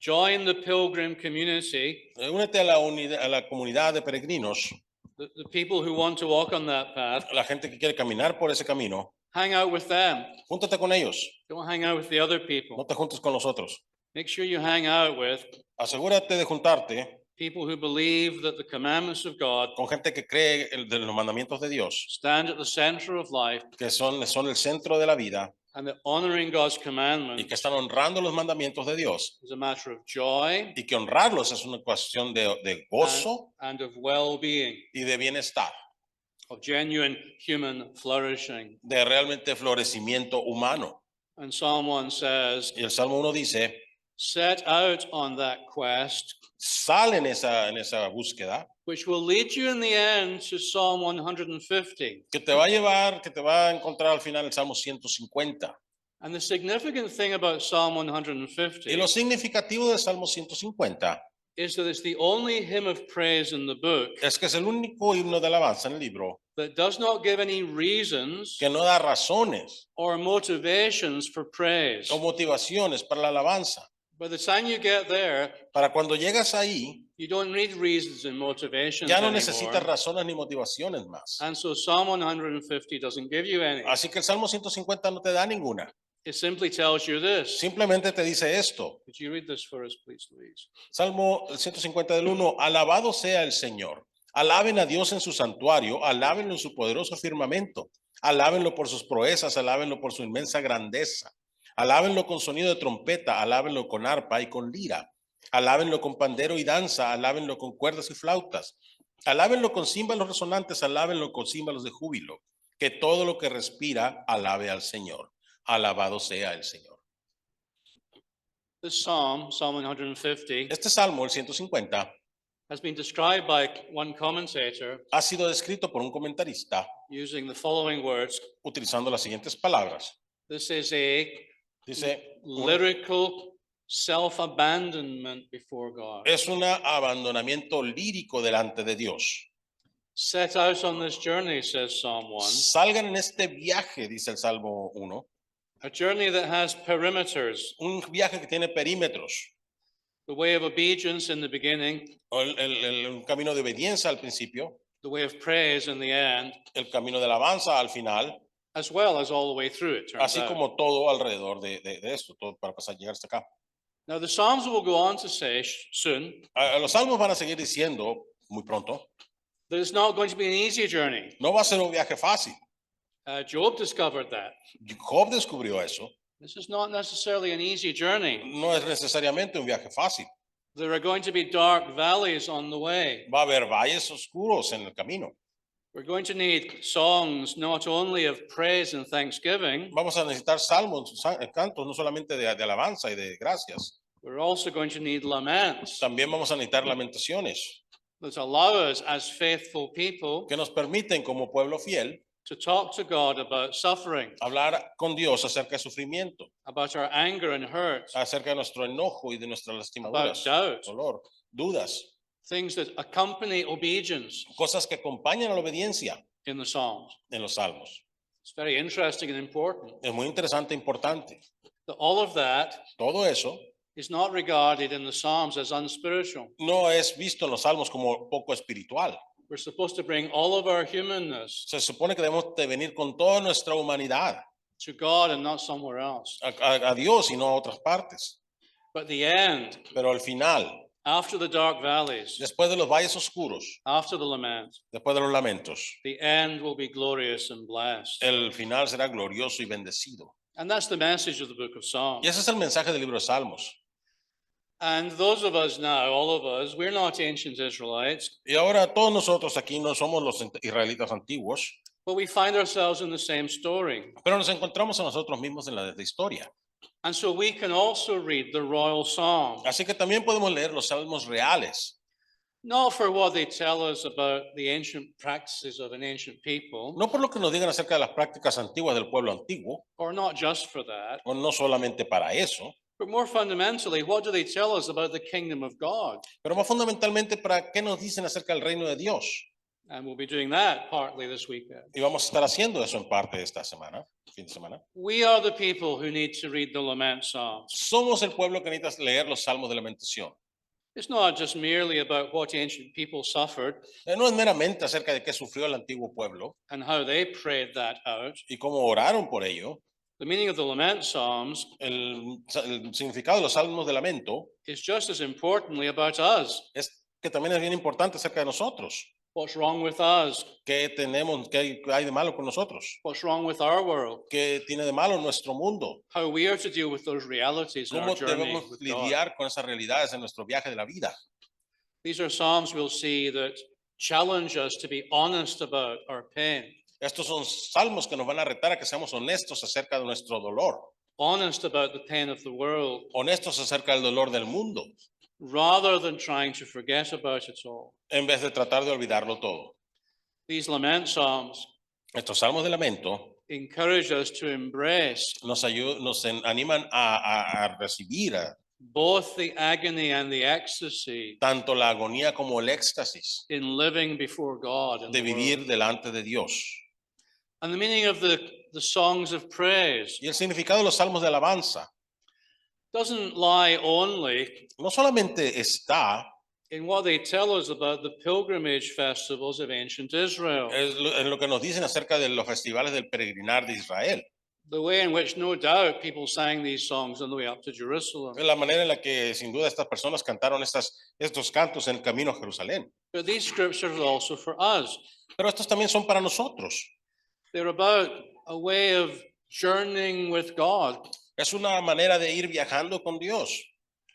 Join the pilgrim community, Únete a la comunidad de peregrinos, the people who want to walk on that path. la gente que quiere caminar por ese camino. Hang out with them. Júntate con ellos, Don't hang out with the other no people. te juntes con los otros. Make sure you hang out with Asegúrate de juntarte people who believe that the commandments of God con gente que cree de los mandamientos de Dios, stand at the center of life, que son el centro de la vida and that honoring God's y commandments que están honrando los mandamientos de Dios is a matter of joy y que honrarlos es una cuestión de gozo and of well-being, y de bienestar, of genuine human flourishing. de realmente florecimiento humano. And Psalm 1 says, Y el Salmo 1 dice, set out on that quest, sal en esa búsqueda which will lead you in the end to Psalm 150. que te va a llevar, que te va a encontrar al final el Salmo 150. And the significant thing about Psalm 150 Y lo significativo del Salmo 150 is that it's the only hymn of praise in the book es que es el único himno de alabanza en el libro that does not give any reasons que no da razones or motivations for praise. o motivaciones para la alabanza. By the time you get there, Para cuando llegas ahí, you don't need reasons and motivations ya no anymore. necesitas razones ni motivaciones más. And so Psalm 150 doesn't give you any. Así que el Salmo 150 no te da ninguna. It simply tells you this. Simplemente te dice esto. Could you read this for us, please, Louise? Salmo 150 del 1, alabado sea el Señor. Alaben a Dios en su santuario, alábenlo en su poderoso firmamento. Alábenlo por sus proezas, alábenlo por su inmensa grandeza. Alábenlo con sonido de trompeta, alábenlo con arpa y con lira. Alábenlo con pandero y danza, alábenlo con cuerdas y flautas. Alábenlo con címbalos resonantes, alábenlo con címbalos de júbilo. Que todo lo que respira alabe al Señor. Alabado sea el Señor. This Psalm, Psalm 150, Este Salmo, el 150, has been described by one commentator ha sido descrito por un comentarista using the following words. utilizando las siguientes palabras. This is a Dice, lyrical self-abandonment before God. es un abandonamiento lírico delante de Dios. Set out on this journey, says Psalm 1, Salgan en este viaje, dice el Salmo 1, a journey that has perimeters, un viaje que tiene perímetros, the way of obedience in the beginning, o un camino de obediencia al principio, the way of praise in the end, el camino de alabanza al final, as well as all the way through it, turns así out. como todo alrededor de esto, todo para pasar llegar hasta acá. Now, the Psalms will go on to say soon Los salmos van a seguir diciendo muy pronto, that it's not going to be an easy journey. no va a ser un viaje fácil. Job discovered that. Job descubrió eso. This is not necessarily an easy journey. No es necesariamente un viaje fácil. There are going to be dark valleys on the way. Va a haber valles oscuros en el camino. We're going to need songs not only of praise and thanksgiving, Vamos a necesitar salmos, cantos, no solamente de alabanza y de gracias. we're also going to need laments También vamos a necesitar lamentaciones that allow us as faithful people que nos permiten como pueblo fiel to talk to God about suffering, hablar con Dios acerca de sufrimiento, about our anger and hurt, acerca de nuestro enojo y de nuestras about lastimaduras, doubt, dolor, dudas, things that accompany obedience cosas que acompañan a la obediencia in the Psalms. en los salmos. It's very interesting and important Es muy interesante e importante. that all of that Todo eso is not regarded in the Psalms as unspiritual. no es visto en los salmos como poco espiritual. We're supposed to bring all of our humanness Se supone que debemos de venir con toda nuestra humanidad to God and not somewhere else. a Dios y no a otras partes. But the end, Pero al final, after the dark valleys, después de los valles oscuros, after the lament, después de los lamentos, the end will be glorious and blessed. el final será glorioso y bendecido. And that's the message of the book of Psalms. Y ese es el mensaje del libro de Salmos. And those of us now, all of us, we're not ancient Israelites, Y ahora todos nosotros aquí no somos los israelitas antiguos, but we find ourselves in the same story. pero nos encontramos a nosotros mismos en la historia. And so we can also read the royal psalm, Así que también podemos leer los salmos reales, not for what they tell us about the ancient practices of an ancient people, no por lo que nos digan acerca de las prácticas antiguas del pueblo antiguo, or not just for that, o no solamente para eso, but more fundamentally, what do they tell us about the kingdom of God? pero más fundamentalmente para qué nos dicen acerca del reino de Dios. And we'll be doing that partly this weekend. Y vamos a estar haciendo eso en parte de esta semana, fin de semana. We are the people who need to read the lament psalms. Somos el pueblo que necesita leer los salmos de lamentación. It's not just merely about what ancient people suffered No es meramente acerca de qué sufrió el antiguo pueblo and how they prayed that out. y cómo oraron por ello. The meaning of the lament psalms El significado de los salmos de lamento is just as importantly about us. es que también es bien importante acerca de nosotros. What's wrong with us? ¿Qué tenemos, qué hay de malo con nosotros? What's wrong with our world? ¿Qué tiene de malo nuestro mundo? How we are to deal with those realities in our ¿Cómo journey debemos with God. lidiar con esas realidades en nuestro viaje de la vida? These are psalms we'll see that challenge us to be honest about our pain, Estos son salmos que nos van a retar a que seamos honestos acerca de nuestro dolor, honest about the pain of the world, honestos acerca del dolor del mundo, rather than trying to forget about it all. en vez de tratar de olvidarlo todo. These lament psalms Estos salmos de lamento encourage us to embrace nos animan a recibir both the agony and the ecstasy tanto la agonía como el éxtasis in living before God. In de the vivir world. delante de Dios. And the meaning of the songs of praise Y el significado de los salmos de alabanza doesn't lie only no solamente está in what they tell us about the pilgrimage festivals of ancient Israel, en lo que nos dicen acerca de los festivales del peregrinar de Israel, the way in which no doubt people sang these songs on the way up to Jerusalem. la manera en la que sin duda estas personas cantaron estos cantos en el camino a Jerusalén. But these scriptures are also for us. Pero estos también son para nosotros. They're about a way of journeying with God, Es una manera de ir viajando con Dios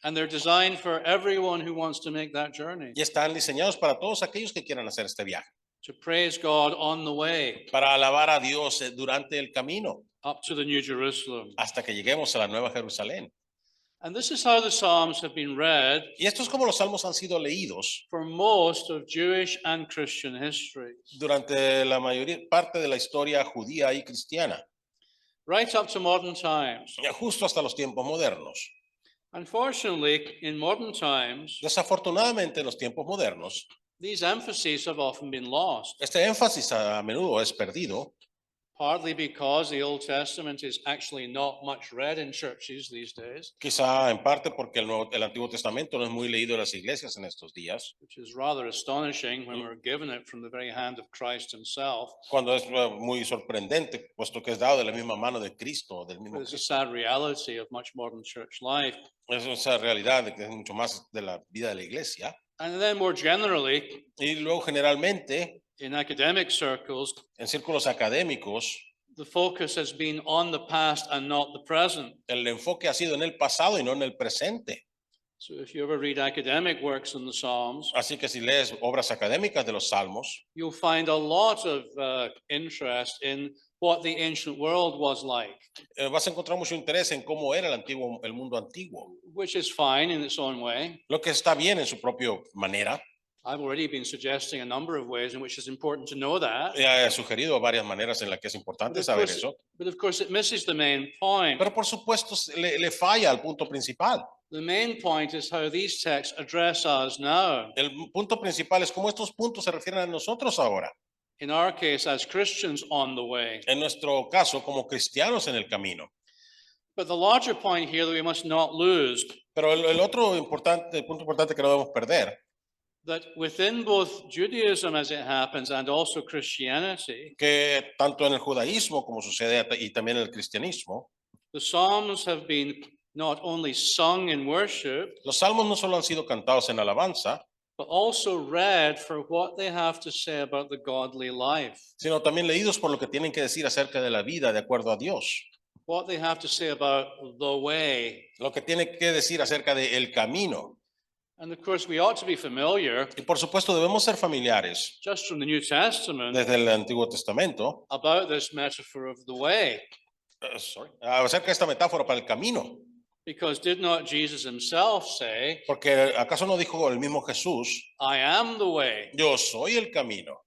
and they're designed for everyone who wants to make that journey, y están diseñados para todos aquellos que quieran hacer este viaje, to praise God on the way para alabar a Dios durante el camino up to the New Jerusalem. hasta que lleguemos a la Nueva Jerusalén. And this is how the Psalms have been read Y esto es como los salmos han sido leídos for most of Jewish and Christian history, durante la mayoría parte de la historia judía y cristiana, right up to modern times. justo hasta los tiempos modernos. Unfortunately, in modern times, Desafortunadamente, en los tiempos modernos, these emphases have often been lost, este énfasis a menudo es perdido, partly because the Old Testament is actually not much read in churches these days, quizá en parte porque el Antiguo Testamento no es muy leído en las iglesias en estos días, which is rather astonishing when we're given it from the very hand of Christ himself. cuando es muy sorprendente, puesto que es dado de la misma mano de Cristo, del mismo But it's a Cristo. sad reality of much modern church life. Es esa realidad de que es mucho más de la vida de la iglesia. And then more generally, Y luego generalmente, in academic circles, en círculos académicos, the focus has been on the past and not the present. el enfoque ha sido en el pasado y no en el presente. So if you ever read academic works in the Psalms, Así que si lees obras académicas de los salmos, you'll find a lot of interest in what the ancient world was like, vas a encontrar mucho interés en cómo era el mundo antiguo, which is fine in its own way. lo que está bien en su propia manera. I've already been suggesting a number of ways in which it's important to know that. He sugerido varias maneras en las que es importante saber eso, But of course, it misses the main point. pero por supuesto le falla al punto principal. The main point is how these texts address us now. El punto principal es cómo estos puntos se refieren a nosotros ahora. In our case, as Christians on the way. En nuestro caso, como cristianos en el camino. But the larger point here that we must not lose, Pero el otro punto importante que no debemos perder, that within both Judaism as it happens and also Christianity, que tanto en el judaísmo como sucede y también en el cristianismo, the Psalms have been not only sung in worship, Los salmos no solo han sido cantados en alabanza, but also read for what they have to say about the godly life, sino también leídos por lo que tienen que decir acerca de la vida de acuerdo a Dios. what they have to say about the way. Lo que tiene que decir acerca de el camino. And of course, we ought to be familiar, Y por supuesto debemos ser familiares just from the New Testament, desde el Antiguo Testamento about this metaphor of the way. acerca de esta metáfora para el camino. Because did not Jesus himself say, Porque ¿acaso no dijo el mismo Jesús, I am the way? yo soy el camino?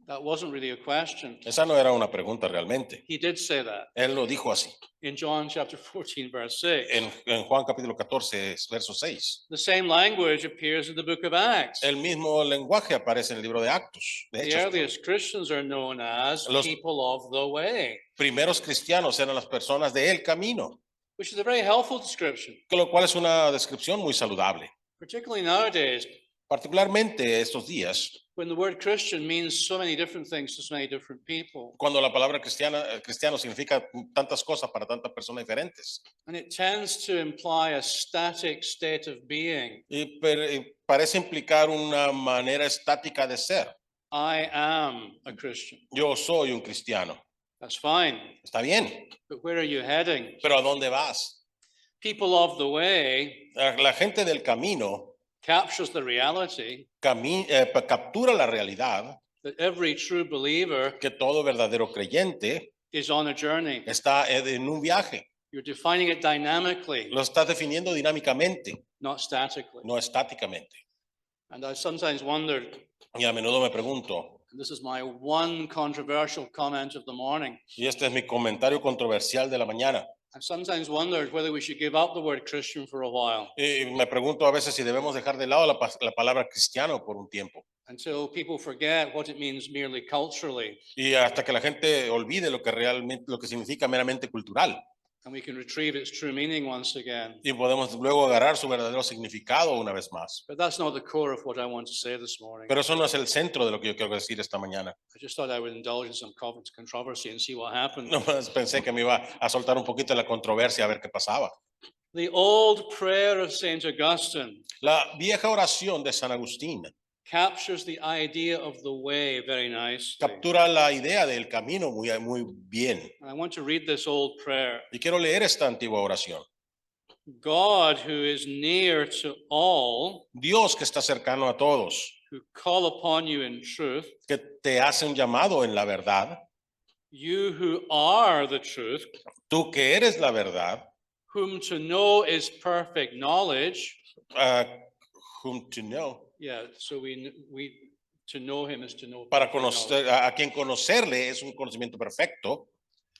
That wasn't really a question. Esa no era una pregunta realmente. He did say that Él lo dijo así. in John chapter 14, verse 6. En Juan capítulo 14, verso 6. The same language appears in the book of Acts. El mismo lenguaje aparece en el libro de Actos. De The Hechos. earliest Christians are known as Los- people of the way, Primeros cristianos eran las personas de el camino, which is a very helpful description, lo cual es una descripción muy saludable. particularly nowadays Particularmente estos días, when the word Christian means so many different things to so many different people. cuando la palabra cristiano significa tantas cosas para tantas personas diferentes. And it tends to imply a static state of being. Y parece implicar una manera estática de ser. I am a Christian. Yo soy un cristiano. That's fine. Está bien, But where are you heading? pero ¿a dónde vas? People of the way La gente del camino captures the reality captura la realidad that every true believer que todo verdadero creyente is on a journey. está en un viaje. You're defining it dynamically, Lo estás definiendo dinámicamente, not statically. no estáticamente. And I sometimes wondered, Y a menudo me pregunto, and this is my one controversial comment of the morning, y este es mi comentario controversial de la mañana, I've sometimes wondered whether we should give up the word Christian for a while y me pregunto a veces si debemos dejar de lado la palabra cristiano por un tiempo, until people forget what it means merely culturally, y hasta que la gente olvide lo que realmente, lo que significa meramente cultural, and we can retrieve its true meaning once again. y podemos luego agarrar su verdadero significado una vez más. But that's not the core of what I want to say this morning. Pero eso no es el centro de lo que yo quiero decir esta mañana. I just thought I would indulge in some controversy and see what happened. Nomás pensé que me iba a soltar un poquito de la controversia a ver qué pasaba. The old prayer of Saint Augustine La vieja oración de San Agustín captures the idea of the way very nicely. captura la idea del camino muy bien. I want to read this old prayer. Y quiero leer esta antigua oración. God, who is near to all Dios que está cercano a todos, who call upon you in truth, que te hace un llamado en la verdad, you who are the truth, tú que eres la verdad, whom to know is perfect knowledge. whom to know, Yeah, so we to know him is to know. para perfect knowledge. conocer, a quien conocerle es un conocimiento perfecto.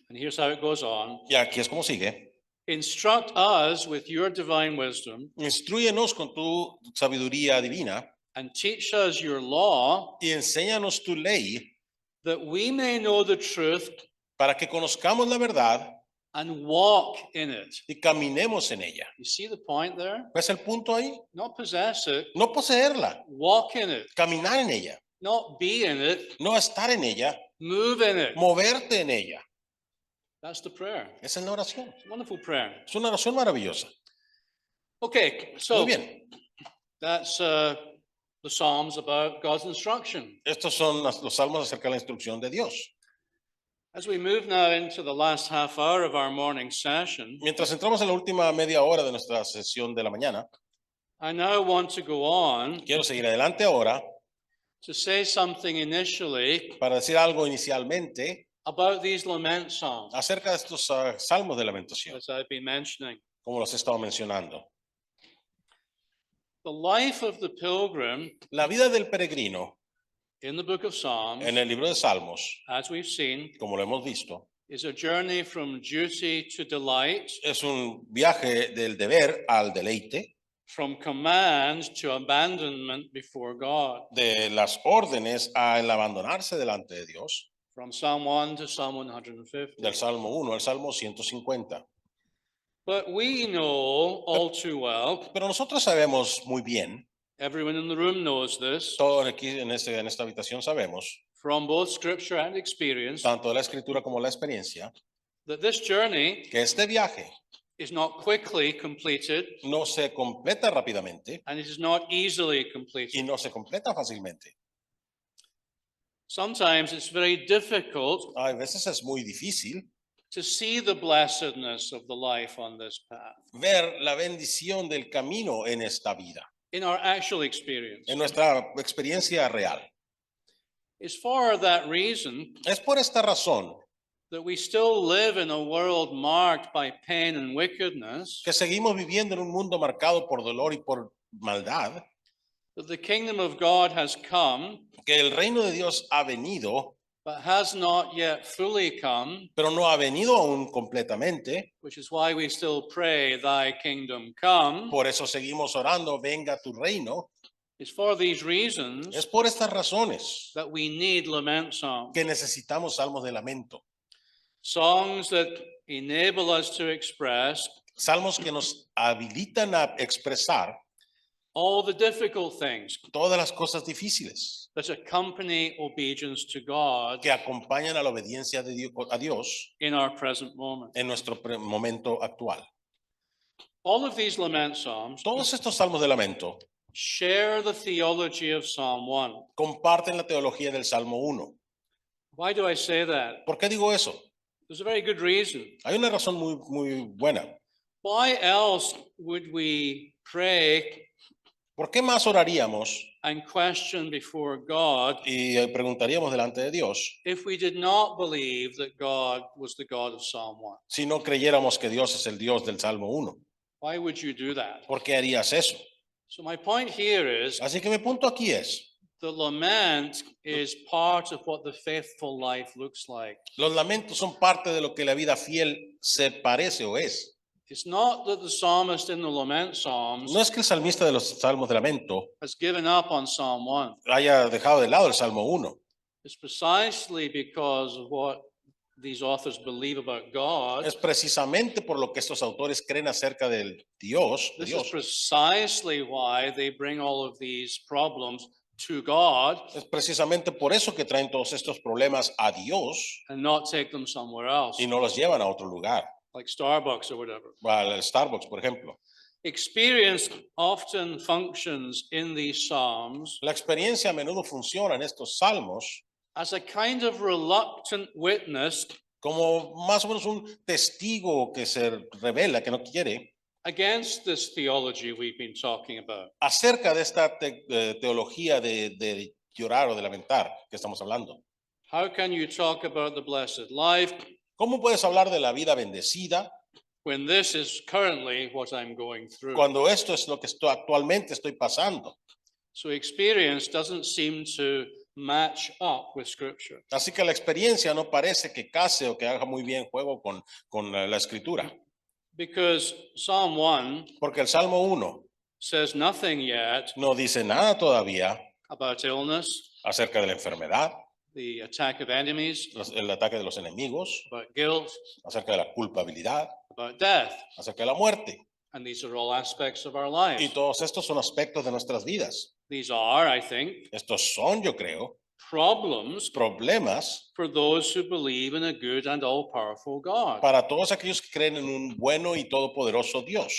And here's how it goes on. Y aquí es como sigue. Instruct us with your divine wisdom Instrúyenos con tu sabiduría divina and teach us your law, y enséñanos tu ley that we may know the truth para que conozcamos la verdad and walk in it. y caminemos en ella. You see the point there? ¿Ves el punto ahí? Not possess it, No poseerla, walk in it, caminar en ella, not be in it, no estar en ella, move in it. moverte en ella. That's the prayer. Esa es la oración. It's a wonderful prayer. Es una oración maravillosa. Okay, Muy so bien. that's the Psalms about God's instruction. Estos son los salmos acerca de la instrucción de Dios. As we move now into the last half hour of our morning session, Mientras entramos en la última media hora de nuestra sesión de la mañana, I now want to go on quiero seguir adelante ahora to say something initially para decir algo inicialmente about these lament songs, acerca de estos salmos de lamentación, as I've been mentioning. como los he estado mencionando. The life of the pilgrim La vida del peregrino in the book of Psalms, en el libro de Salmos, as we've seen, como lo hemos visto, is a journey from duty to delight, es un viaje del deber al deleite, from command to abandonment before God. de las órdenes al abandonarse delante de Dios, From Psalm 1 to Psalm 150. del Salmo 1 al Salmo 150. But we know all too well, Pero nosotros sabemos muy bien, everyone in the room knows this, todos aquí en esta habitación sabemos, from both scripture and experience, tanto de la escritura como la experiencia, that this journey que este viaje is not quickly completed no se completa rápidamente and it is not easily y completed. no se completa fácilmente. Sometimes it's very difficult A veces es muy difícil to see the blessedness of the life on this path ver la bendición del camino en esta vida, in our actual experience. en nuestra experiencia real. It's for that reason Es por esta razón that we still live in a world marked by pain and wickedness, que seguimos viviendo en un mundo marcado por dolor y por maldad, that the kingdom of God has come, que el reino de Dios ha venido, but has not yet fully come, pero no ha venido aún completamente. which is why we still pray, Thy kingdom come. Por eso seguimos orando, venga tu reino. It's for these reasons Es por estas razones that we need lament songs. que necesitamos salmos de lamento, Songs that enable us to express salmos que nos habilitan a expresar all the difficult things todas las cosas difíciles that accompany obedience to God que acompañan a la obediencia de Dios, a Dios in our present moment. en nuestro momento actual. All of these lament psalms Todos estos salmos de lamento share the theology of Psalm 1. comparten la teología del Salmo 1. Why do I say that? ¿Por qué digo eso? There's a very good reason. Hay una razón muy buena. Why else would we pray ¿Por qué más oraríamos and question before God y preguntaríamos delante de Dios if we did not believe that God was the God of Psalm 1? si no creyéramos que Dios es el Dios del Salmo 1? Why would you do that? ¿Por qué harías eso? So my point here is Así que mi punto aquí es, the lament is part of what the faithful life looks like. los lamentos son parte de lo que la vida fiel se parece o es. It's not that the psalmist in the lament psalms No es que el salmista de los salmos de lamento has given up on Psalm 1. haya dejado de lado el Salmo 1. It's precisely because of what these authors believe about God. Es precisamente por lo que estos autores creen acerca del Dios, de This is Dios. precisely why they bring all of these problems to God Es precisamente por eso que traen todos estos problemas a Dios and not take them somewhere else, y no los llevan a otro lugar, like Starbucks or whatever. al Starbucks, por ejemplo. Experience often functions in these psalms La experiencia a menudo funciona en estos salmos as a kind of reluctant witness como más o menos un testigo que se revela, que no quiere, against this theology we've been talking about. acerca de esta teología de llorar o de lamentar que estamos hablando. How can you talk about the blessed life ¿Cómo puedes hablar de la vida bendecida when this is currently what I'm going through? cuando esto es lo que actualmente estoy pasando? So experience doesn't seem to match up with Scripture. Así que la experiencia no parece que case o que haga muy bien juego con la escritura. Because Psalm 1 Porque el Salmo 1 says nothing yet no dice nada todavía about illness, acerca de la enfermedad, the attack of enemies, el ataque de los enemigos, about guilt, acerca de la culpabilidad, about death. acerca de la muerte. And these are all aspects of our Y lives. todos estos son aspectos de nuestras vidas. These are, I think, Estos son, yo creo, problems problemas for those who believe in a good and all-powerful God. para todos aquellos que creen en un bueno y todopoderoso Dios.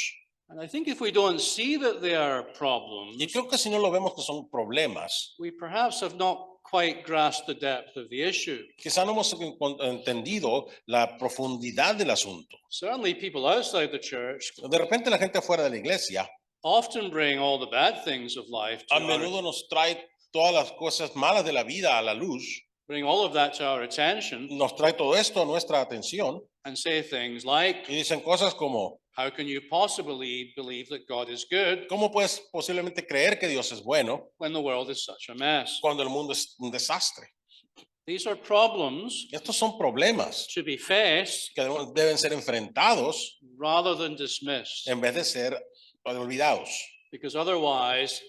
And I think if we don't see that they are problems, Y creo que si no lo vemos que son problemas, we perhaps have not quite grasped the depth of the issue. quizá no hemos entendido la profundidad del asunto. Certainly, people outside the church De repente la gente fuera de la iglesia often bring all the bad things of life to a menudo nos trae todas las cosas malas de la vida a la luz, bring all of that to our attention nos trae todo esto a nuestra atención and say things like, y dicen cosas como, how can you possibly believe that God is good ¿cómo puedes posiblemente creer que Dios es bueno when the world is such a mess? cuando el mundo es un desastre? These are problems Estos son problemas to be faced que deben ser enfrentados rather than dismissed, en vez de ser olvidados, because otherwise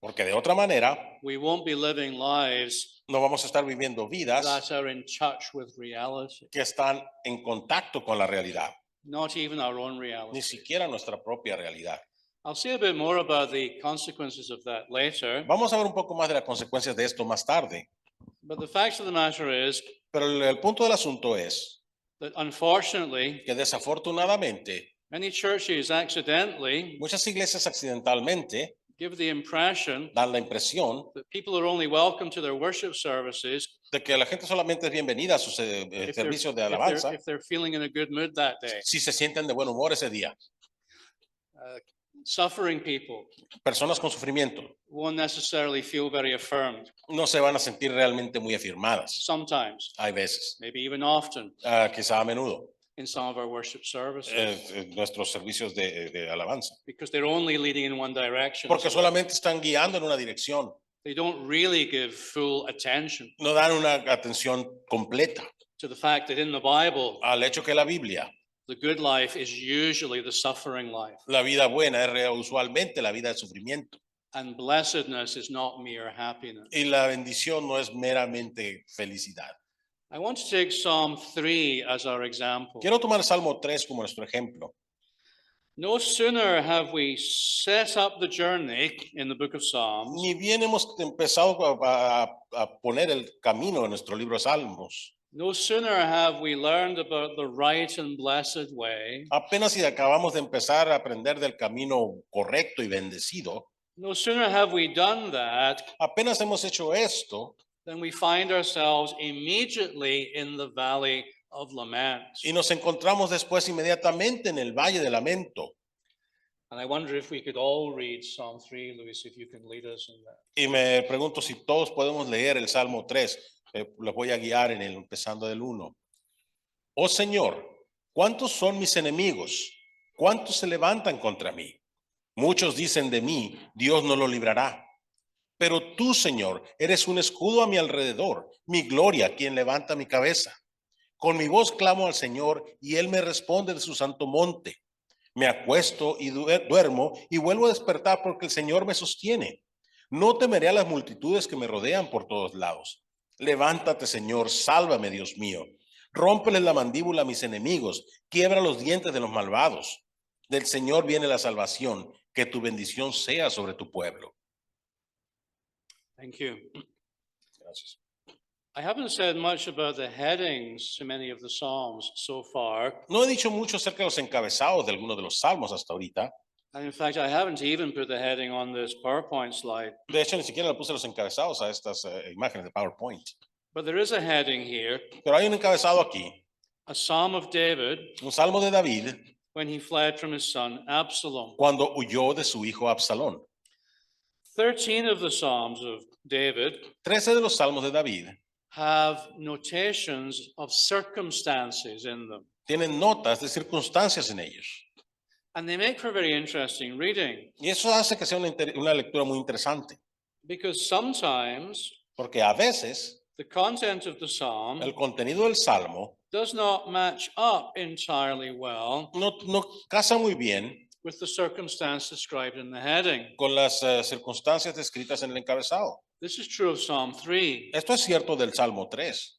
porque de otra manera we won't be living lives no vamos a estar viviendo vidas that are in touch with reality, que están en contacto con la realidad, not even our own ni reality. siquiera nuestra propia realidad. I'll say a bit more about the consequences of that later, Vamos a ver un poco más de las consecuencias de esto más tarde, but the fact of the matter is pero el punto del asunto es that unfortunately, que desafortunadamente Many churches accidentally Muchas iglesias accidentalmente give the impression dan la impresión that people are only welcome to their worship services de que la gente solamente es bienvenida a sus if they're, servicios de if they're, alabanza if they're feeling in a good mood that day. si se sienten de buen humor ese día. Suffering people Personas con sufrimiento won't necessarily feel very affirmed. no se van a sentir realmente muy afirmadas. Sometimes, Hay veces, maybe even often, quizá a menudo, in some of our worship services, en nuestros servicios de alabanza. because they're only leading in one direction. Porque solamente están guiando en una dirección, They don't really give full attention no dan una atención completa to the fact that in the Bible, al hecho que la Biblia, the good life is usually the suffering life, la vida buena es usualmente la vida de sufrimiento and blessedness is not mere happiness. y la bendición no es meramente felicidad. I want to take Psalm 3 as our example. Quiero tomar Salmo 3 como nuestro ejemplo. No sooner have we set up the journey in the book of Psalms, Ni bien hemos empezado a poner el camino en nuestro libro de Salmos. no sooner have we learned about the right and blessed way, Apenas si acabamos de empezar a aprender del camino correcto y bendecido, no sooner have we done that, apenas hemos hecho esto then we find ourselves immediately in the valley of lament. y nos encontramos después inmediatamente en el valle de lamento. And I wonder if we could all read Psalm 3, Luis, if you can lead us in that. Y me pregunto si todos podemos leer el Salmo 3. Los voy a guiar en el empezando del 1. Oh Señor, ¿cuántos son mis enemigos? ¿Cuántos se levantan contra mí? Muchos dicen de mí, Dios no lo librará. Pero tú, Señor, eres un escudo a mi alrededor, mi gloria, quien levanta mi cabeza. Con mi voz clamo al Señor y Él me responde de su santo monte. Me acuesto y duermo y vuelvo a despertar porque el Señor me sostiene. No temeré a las multitudes que me rodean por todos lados. Levántate, Señor, sálvame, Dios mío. Rómpeles la mandíbula a mis enemigos, quiebra los dientes de los malvados. Del Señor viene la salvación, que tu bendición sea sobre tu pueblo. Thank you. Gracias. I haven't said much about the headings to many of the Psalms so far. No he dicho mucho acerca de los encabezados de algunos de los salmos hasta ahorita. And in fact, I haven't even put the heading on this PowerPoint slide. De hecho, ni siquiera le puse los encabezados a estas imágenes de PowerPoint. But there is a heading here, Pero hay un encabezado aquí, a Psalm of David un salmo de David, when he fled from his son Absalom. cuando huyó de su hijo Absalón. 13 of the Psalms of David 13 de los salmos de David have notations of circumstances in them. tienen notas de circunstancias en ellos. And they make for very interesting reading Y eso hace que sea una lectura muy interesante, because sometimes porque a veces the content of the psalm el contenido del salmo does not match up entirely well no casa muy bien with the circumstance described in the heading. con las circunstancias descritas en el encabezado. This is true of Psalm 3. Esto es cierto del Salmo 3.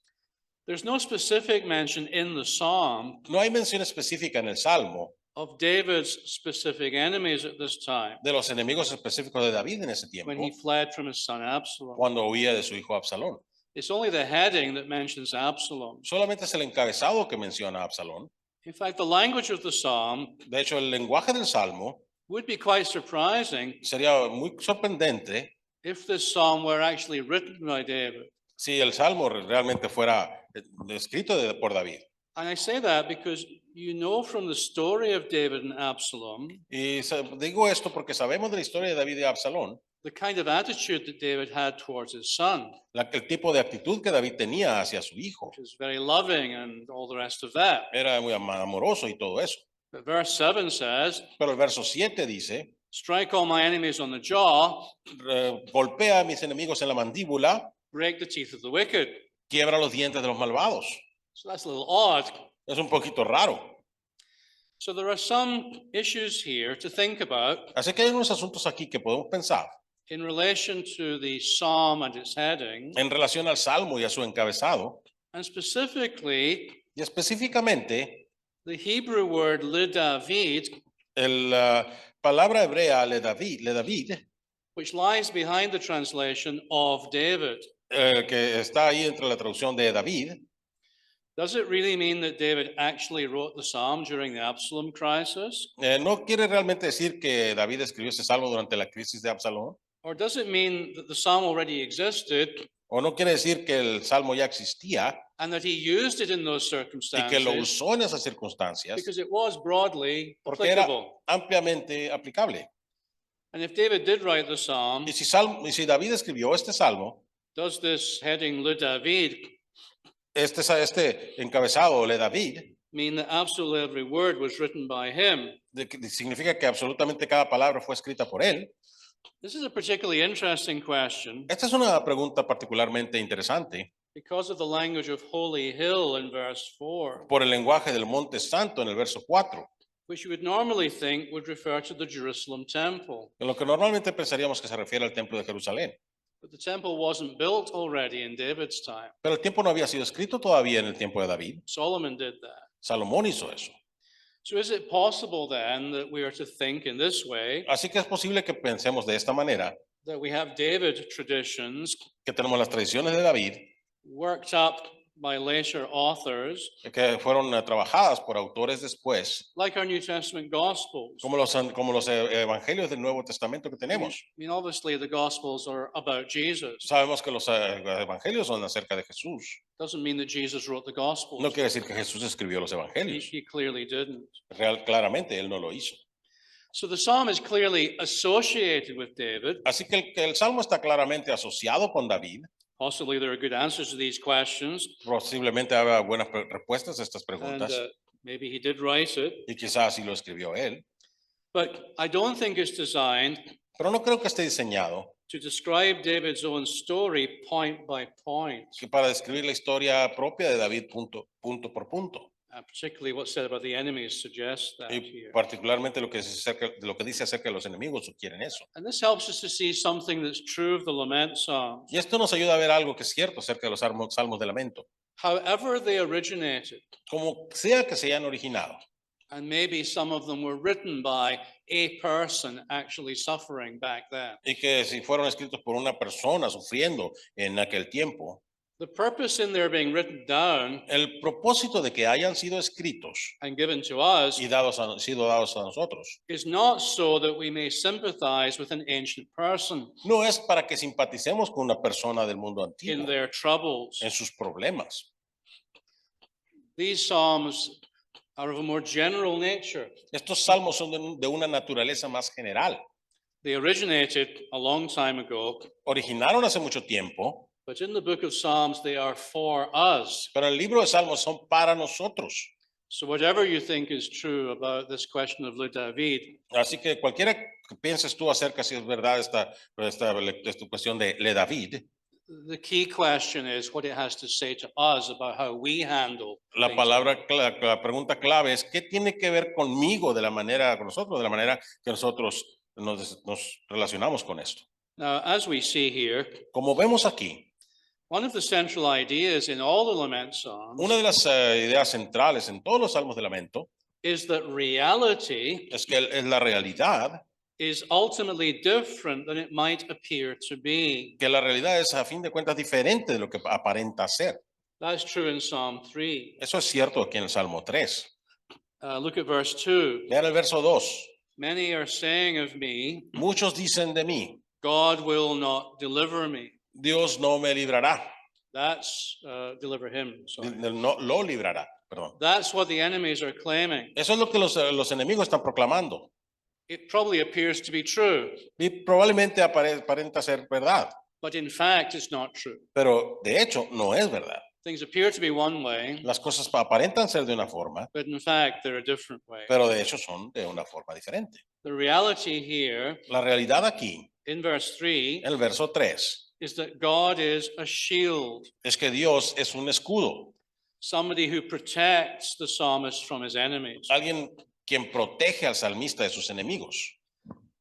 There's no specific mention in the psalm No hay mención específica en el Salmo of David's specific enemies at this time de los enemigos específicos de David en ese tiempo, when he fled from his son Absalom. cuando huía de su hijo Absalón. It's only the heading that mentions Absalom. Solamente es el encabezado que menciona a Absalón. In fact, the language of the psalm De hecho, el lenguaje del Salmo would be quite surprising sería muy sorprendente if this psalm were actually written by David. si el Salmo realmente fuera escrito por David. And I say that because you know from the story of David and Absalom, Y digo esto porque sabemos de la historia de David y Absalón, the kind of attitude that David had towards his son, el tipo de actitud que David tenía hacia su hijo. which is very loving and all the rest of that. Era muy amoroso y todo eso. But verse 7 says, Pero el verso 7 dice, strike all my enemies on the jaw, golpea a mis enemigos en la mandíbula, break the teeth of the wicked. quiebra los dientes de los malvados. So that's a little odd. Es un poquito raro. So there are some issues here to think about Así que hay unos asuntos aquí que podemos pensar in relation to the psalm and its heading, en relación al Salmo y a su encabezado. and specifically Y específicamente, the Hebrew word ledavid, la palabra hebrea le David, which lies behind the translation of David. que está ahí entre la traducción de David, Does it really mean that David actually wrote the psalm during the Absalom crisis? ¿No quiere realmente decir que David escribió ese salmo durante la crisis de Absalón? Or does it mean that the psalm already existed ¿O no quiere decir que el salmo ya existía and that he used it in those y que lo circumstances usó en esas circunstancias because it was broadly porque era applicable? ampliamente aplicable? And if David did write the psalm, Y si David escribió este salmo, does this heading Le David este encabezado de David, mean that absolutely every word was written by him? significa que absolutamente cada palabra fue escrita por él. This is a particularly interesting question Esta es una pregunta particularmente interesante because of the language of Holy Hill in verse 4, por el lenguaje del Monte Santo en el verso 4, which you would normally think would refer to the Jerusalem temple. en lo que normalmente pensaríamos que se refiere al templo de Jerusalén. But the temple wasn't built already in David's time. Pero el tiempo no había sido escrito todavía en el tiempo de David. Solomon did that. Salomón hizo eso. So is it possible then that we are to think in this way, Así que es posible que pensemos de esta manera, that we have David traditions que tenemos las tradiciones de David, worked up by later authors, que fueron trabajadas por autores después, like our New Testament Gospels? como los evangelios del Nuevo Testamento que I mean, tenemos. obviously the Gospels are about Jesus. Sabemos que los evangelios son acerca de Jesús. Doesn't mean that Jesus wrote the Gospels. No quiere decir que Jesús escribió los He, evangelios. he clearly didn't. Claramente él no lo hizo. So the psalm is clearly associated with David. Así que el salmo está claramente asociado con David. Possibly there are good answers to these questions, Posiblemente habrá buenas respuestas a estas and preguntas maybe he did write it. y quizás así lo escribió él. But I don't think it's designed Pero no creo que esté diseñado to describe David's own story point by point, que para describir la historia propia de David punto por punto. particularly what's said about the enemies suggests that Y here. particularmente lo que dice acerca de los enemigos sugieren eso. And this helps us to see something that's true of the lament psalms. Y esto nos ayuda a ver algo que es cierto acerca de los salmos de lamento. However they originated, Como sea que se hayan originado, and maybe some of them were written by a person actually suffering back then. y que si fueron escritos por una persona sufriendo en aquel tiempo, The purpose in their being written down el propósito de que hayan sido escritos and given to us y sido dados a nosotros is not so that we may sympathize with an ancient person no es para que simpaticemos con una persona del mundo in antiguo their troubles. en sus problemas. These psalms are of a more general nature. Estos salmos son de una naturaleza más general. They originated a long time ago, Originaron hace mucho tiempo, but in the book of Psalms, they are for us. pero el libro de Salmos son para nosotros. So whatever you think is true about this question of Le David, Así que cualquiera que pienses tú acerca si es verdad esta cuestión de Le David, the key question is what it has to say to us about how we handle la things. la pregunta clave es ¿qué tiene que ver conmigo de la manera, con nosotros, de la manera que nosotros nos relacionamos con esto? Now, as we see here, Como vemos aquí, one of the central ideas in all the lament psalms una de las ideas centrales en todos los salmos de lamento is that reality es que es la realidad, is ultimately different than it might appear to be. que la realidad es a fin de cuentas diferente de lo que aparenta ser. That's true in Psalm 3. Eso es cierto aquí en el Salmo 3. Look at verse 2. Vean el verso 2. Many are saying of me, Muchos dicen de mí, God will not deliver me. Dios no me librará, That's deliver him. Sorry. no lo librará, perdón. That's what the enemies are claiming. Eso es lo que los enemigos están proclamando. It probably appears to be true, Y probablemente aparenta ser verdad, but in fact, it's not true. pero de hecho no es verdad. Things appear to be one way, Las cosas aparentan ser de una forma, but in fact, they're a different way. pero de hecho son de una forma diferente. The reality here La realidad aquí, in verse 3 en el verso 3, is that God is a shield, es que Dios es un escudo, somebody who protects the psalmist from his enemies. alguien quien protege al salmista de sus enemigos.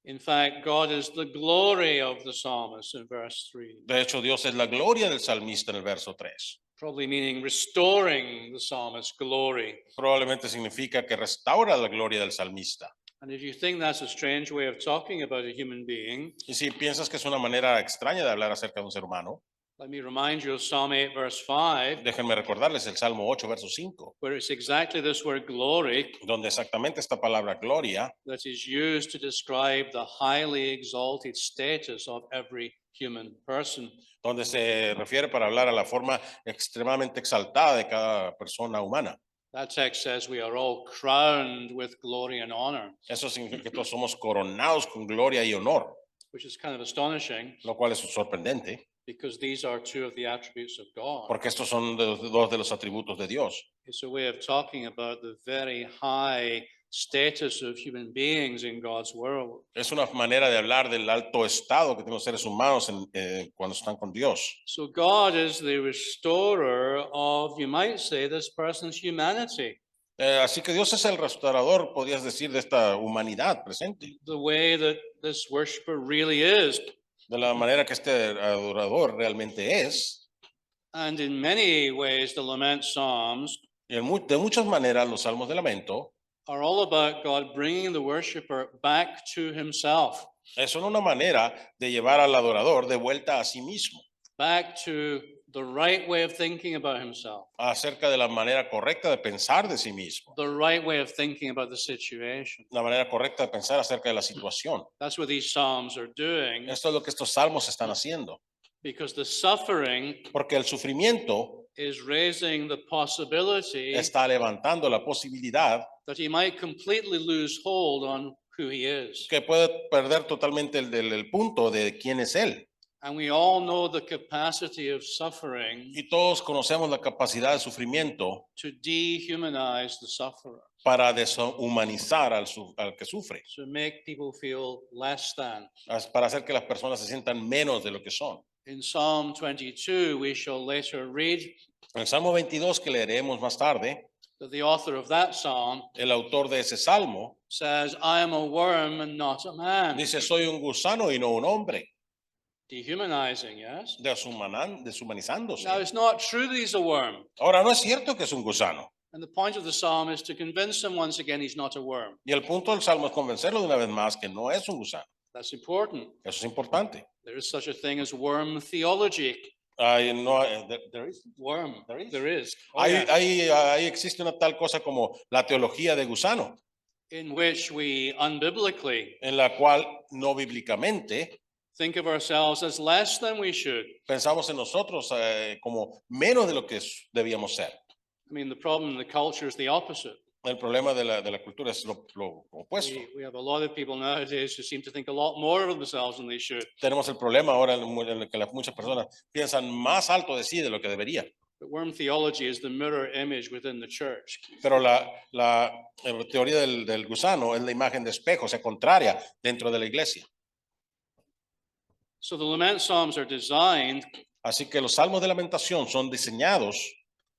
In fact, God is the glory of the psalmist in verse 3, De hecho, Dios es la gloria del salmista en el verso 3. probably meaning restoring the psalmist's glory. Probablemente significa que restaura la gloria del salmista. And if you think that's a strange way of talking about a human being, Y si piensas que es una manera extraña de hablar acerca de un ser humano, Let me remind you of Psalm 8, verse 5, Déjenme recordarles el Salmo 8, verso 5, where it's exactly this word glory donde exactamente esta palabra gloria that is used to describe the highly exalted status of every human person. donde se refiere para hablar a la forma extremadamente exaltada de cada persona humana. That text says we are all crowned with glory and honor, Eso significa que todos somos coronados con gloria y honor, which is kind of astonishing lo cual es sorprendente, because these are two of the attributes of God. porque estos son dos de los atributos de Dios. It's a way of talking about the very high status of human beings in God's world. Es una manera de hablar del alto estado que tienen los seres humanos cuando están con Dios. So God is the restorer of, you might say, this person's humanity. Así que Dios es el restaurador, podrías decir, de esta humanidad presente, The way that this worshiper really is. de la manera que este adorador realmente es. And in many ways, the lament psalms Y de muchas maneras los salmos de lamento are all about God bringing the worshiper back to himself, son una manera de llevar al adorador de vuelta a sí mismo, back to the right way of thinking about himself, acerca de la manera correcta de pensar de sí mismo, the right way of thinking about the situation. la manera correcta de pensar acerca de la situación. That's what these psalms are doing, Esto es lo que estos salmos están haciendo, because the suffering porque el sufrimiento is raising the possibility está levantando la posibilidad that he might completely lose hold on who he is. que puede perder totalmente el punto de quién es él. And we all know the capacity of suffering Y todos conocemos la capacidad de sufrimiento to dehumanize the sufferer, para deshumanizar al que sufre, to make people feel less than. para hacer que las personas se sientan menos de lo que son. In Psalm 22, we shall later read En el Salmo 22 que leeremos más tarde, that the author of that psalm el autor de ese salmo says, I am a worm and not a man. dice, soy un gusano y no un hombre, Dehumanizing, yes? deshumanizándose. Now, it's not true that he's a worm. Ahora, no es cierto que es un gusano. And the point of the psalm is to convince him once again he's not a worm. Y el punto del salmo es convencerlo de una vez más que no es un gusano. That's important. Eso es importante. There is such a thing as worm theology. There is. Worm. There is. There is. Oh, Ahí, yes. ahí existe una tal cosa como la teología de gusano, In which we unbiblically en la cual no bíblicamente think of ourselves as less than we should. pensamos en nosotros como menos de lo que debíamos ser. I mean, the problem in the culture is the opposite. El problema de la cultura es lo opuesto. We have a lot of people nowadays who seem to think a lot more of themselves than they should. Tenemos el problema ahora en el que muchas personas piensan más alto de sí de lo que debería. But worm theology is the mirror image within the church. Pero la teoría del gusano es la imagen de espejo, o sea, contraria dentro de la iglesia. So the lament psalms are designed Así que los salmos de lamentación son diseñados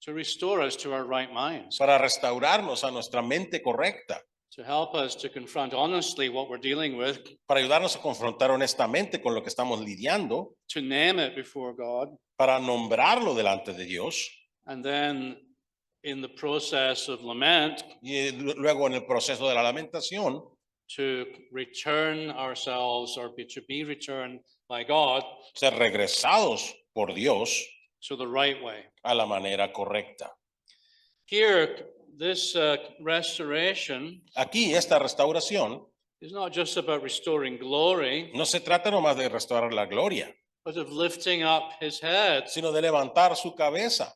to restore us to our right minds, para restaurarnos a nuestra mente correcta, to help us to confront honestly what we're dealing with, para ayudarnos a confrontar honestamente con lo que estamos lidiando, to name it before God, para nombrarlo delante de Dios and then in the process of lament, y luego en el proceso de la lamentación to return ourselves or to be returned by God ser regresados por Dios to the right way. a la manera correcta. Here, this restoration Aquí esta restauración is not just about restoring glory, no se trata nomás de restaurar la gloria, but of lifting up his head. sino de levantar su cabeza.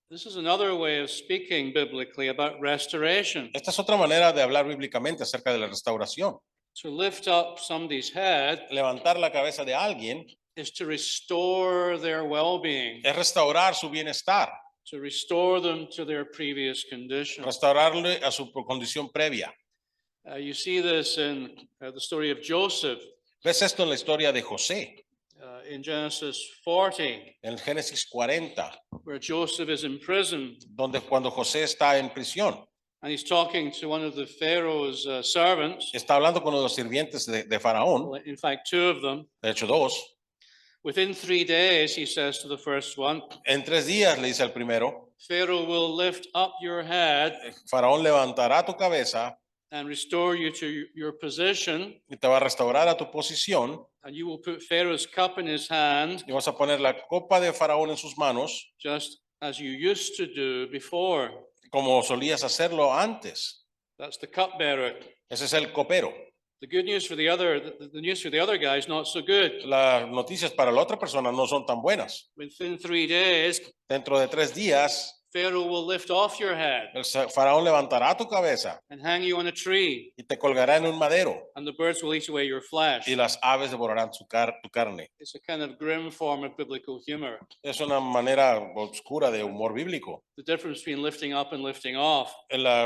This is another way of speaking biblically about restoration. Esta es otra manera de hablar bíblicamente acerca de la restauración. To lift up somebody's head Levantar la cabeza de alguien is to restore their well-being, es restaurar su bienestar, to restore them to their previous condition. restaurarle a su condición previa. You see this in the story of Joseph ¿Ves esto en la historia de José? in Genesis 40, En Génesis 40, where Joseph is in prison donde cuando José está en prisión, and he's talking to one of the Pharaoh's servants, está hablando con uno de los sirvientes de Faraón, in fact, two of them. de hecho dos. Within 3 days, he says to the first one, En 3 días le dice al primero, Pharaoh will lift up your head Faraón levantará tu cabeza and restore you to your position, y te va a restaurar a tu posición and you will put Pharaoh's cup in his hand, y vas a poner la copa de Faraón en sus manos just as you used to do before. como solías hacerlo antes. That's the cupbearer. Ese es el copero. The good news for the news for the other guy is not so good. Las noticias para la otra persona no son tan buenas. Within 3 days, Dentro de 3 días, Pharaoh will lift off your head el Faraón levantará tu cabeza and hang you on a tree, y te colgará en un madero and the birds will eat away your flesh. y las aves devorarán tu carne. It's a kind of grim form of biblical humor. Es una manera oscura de humor bíblico. The difference between lifting up and lifting off. La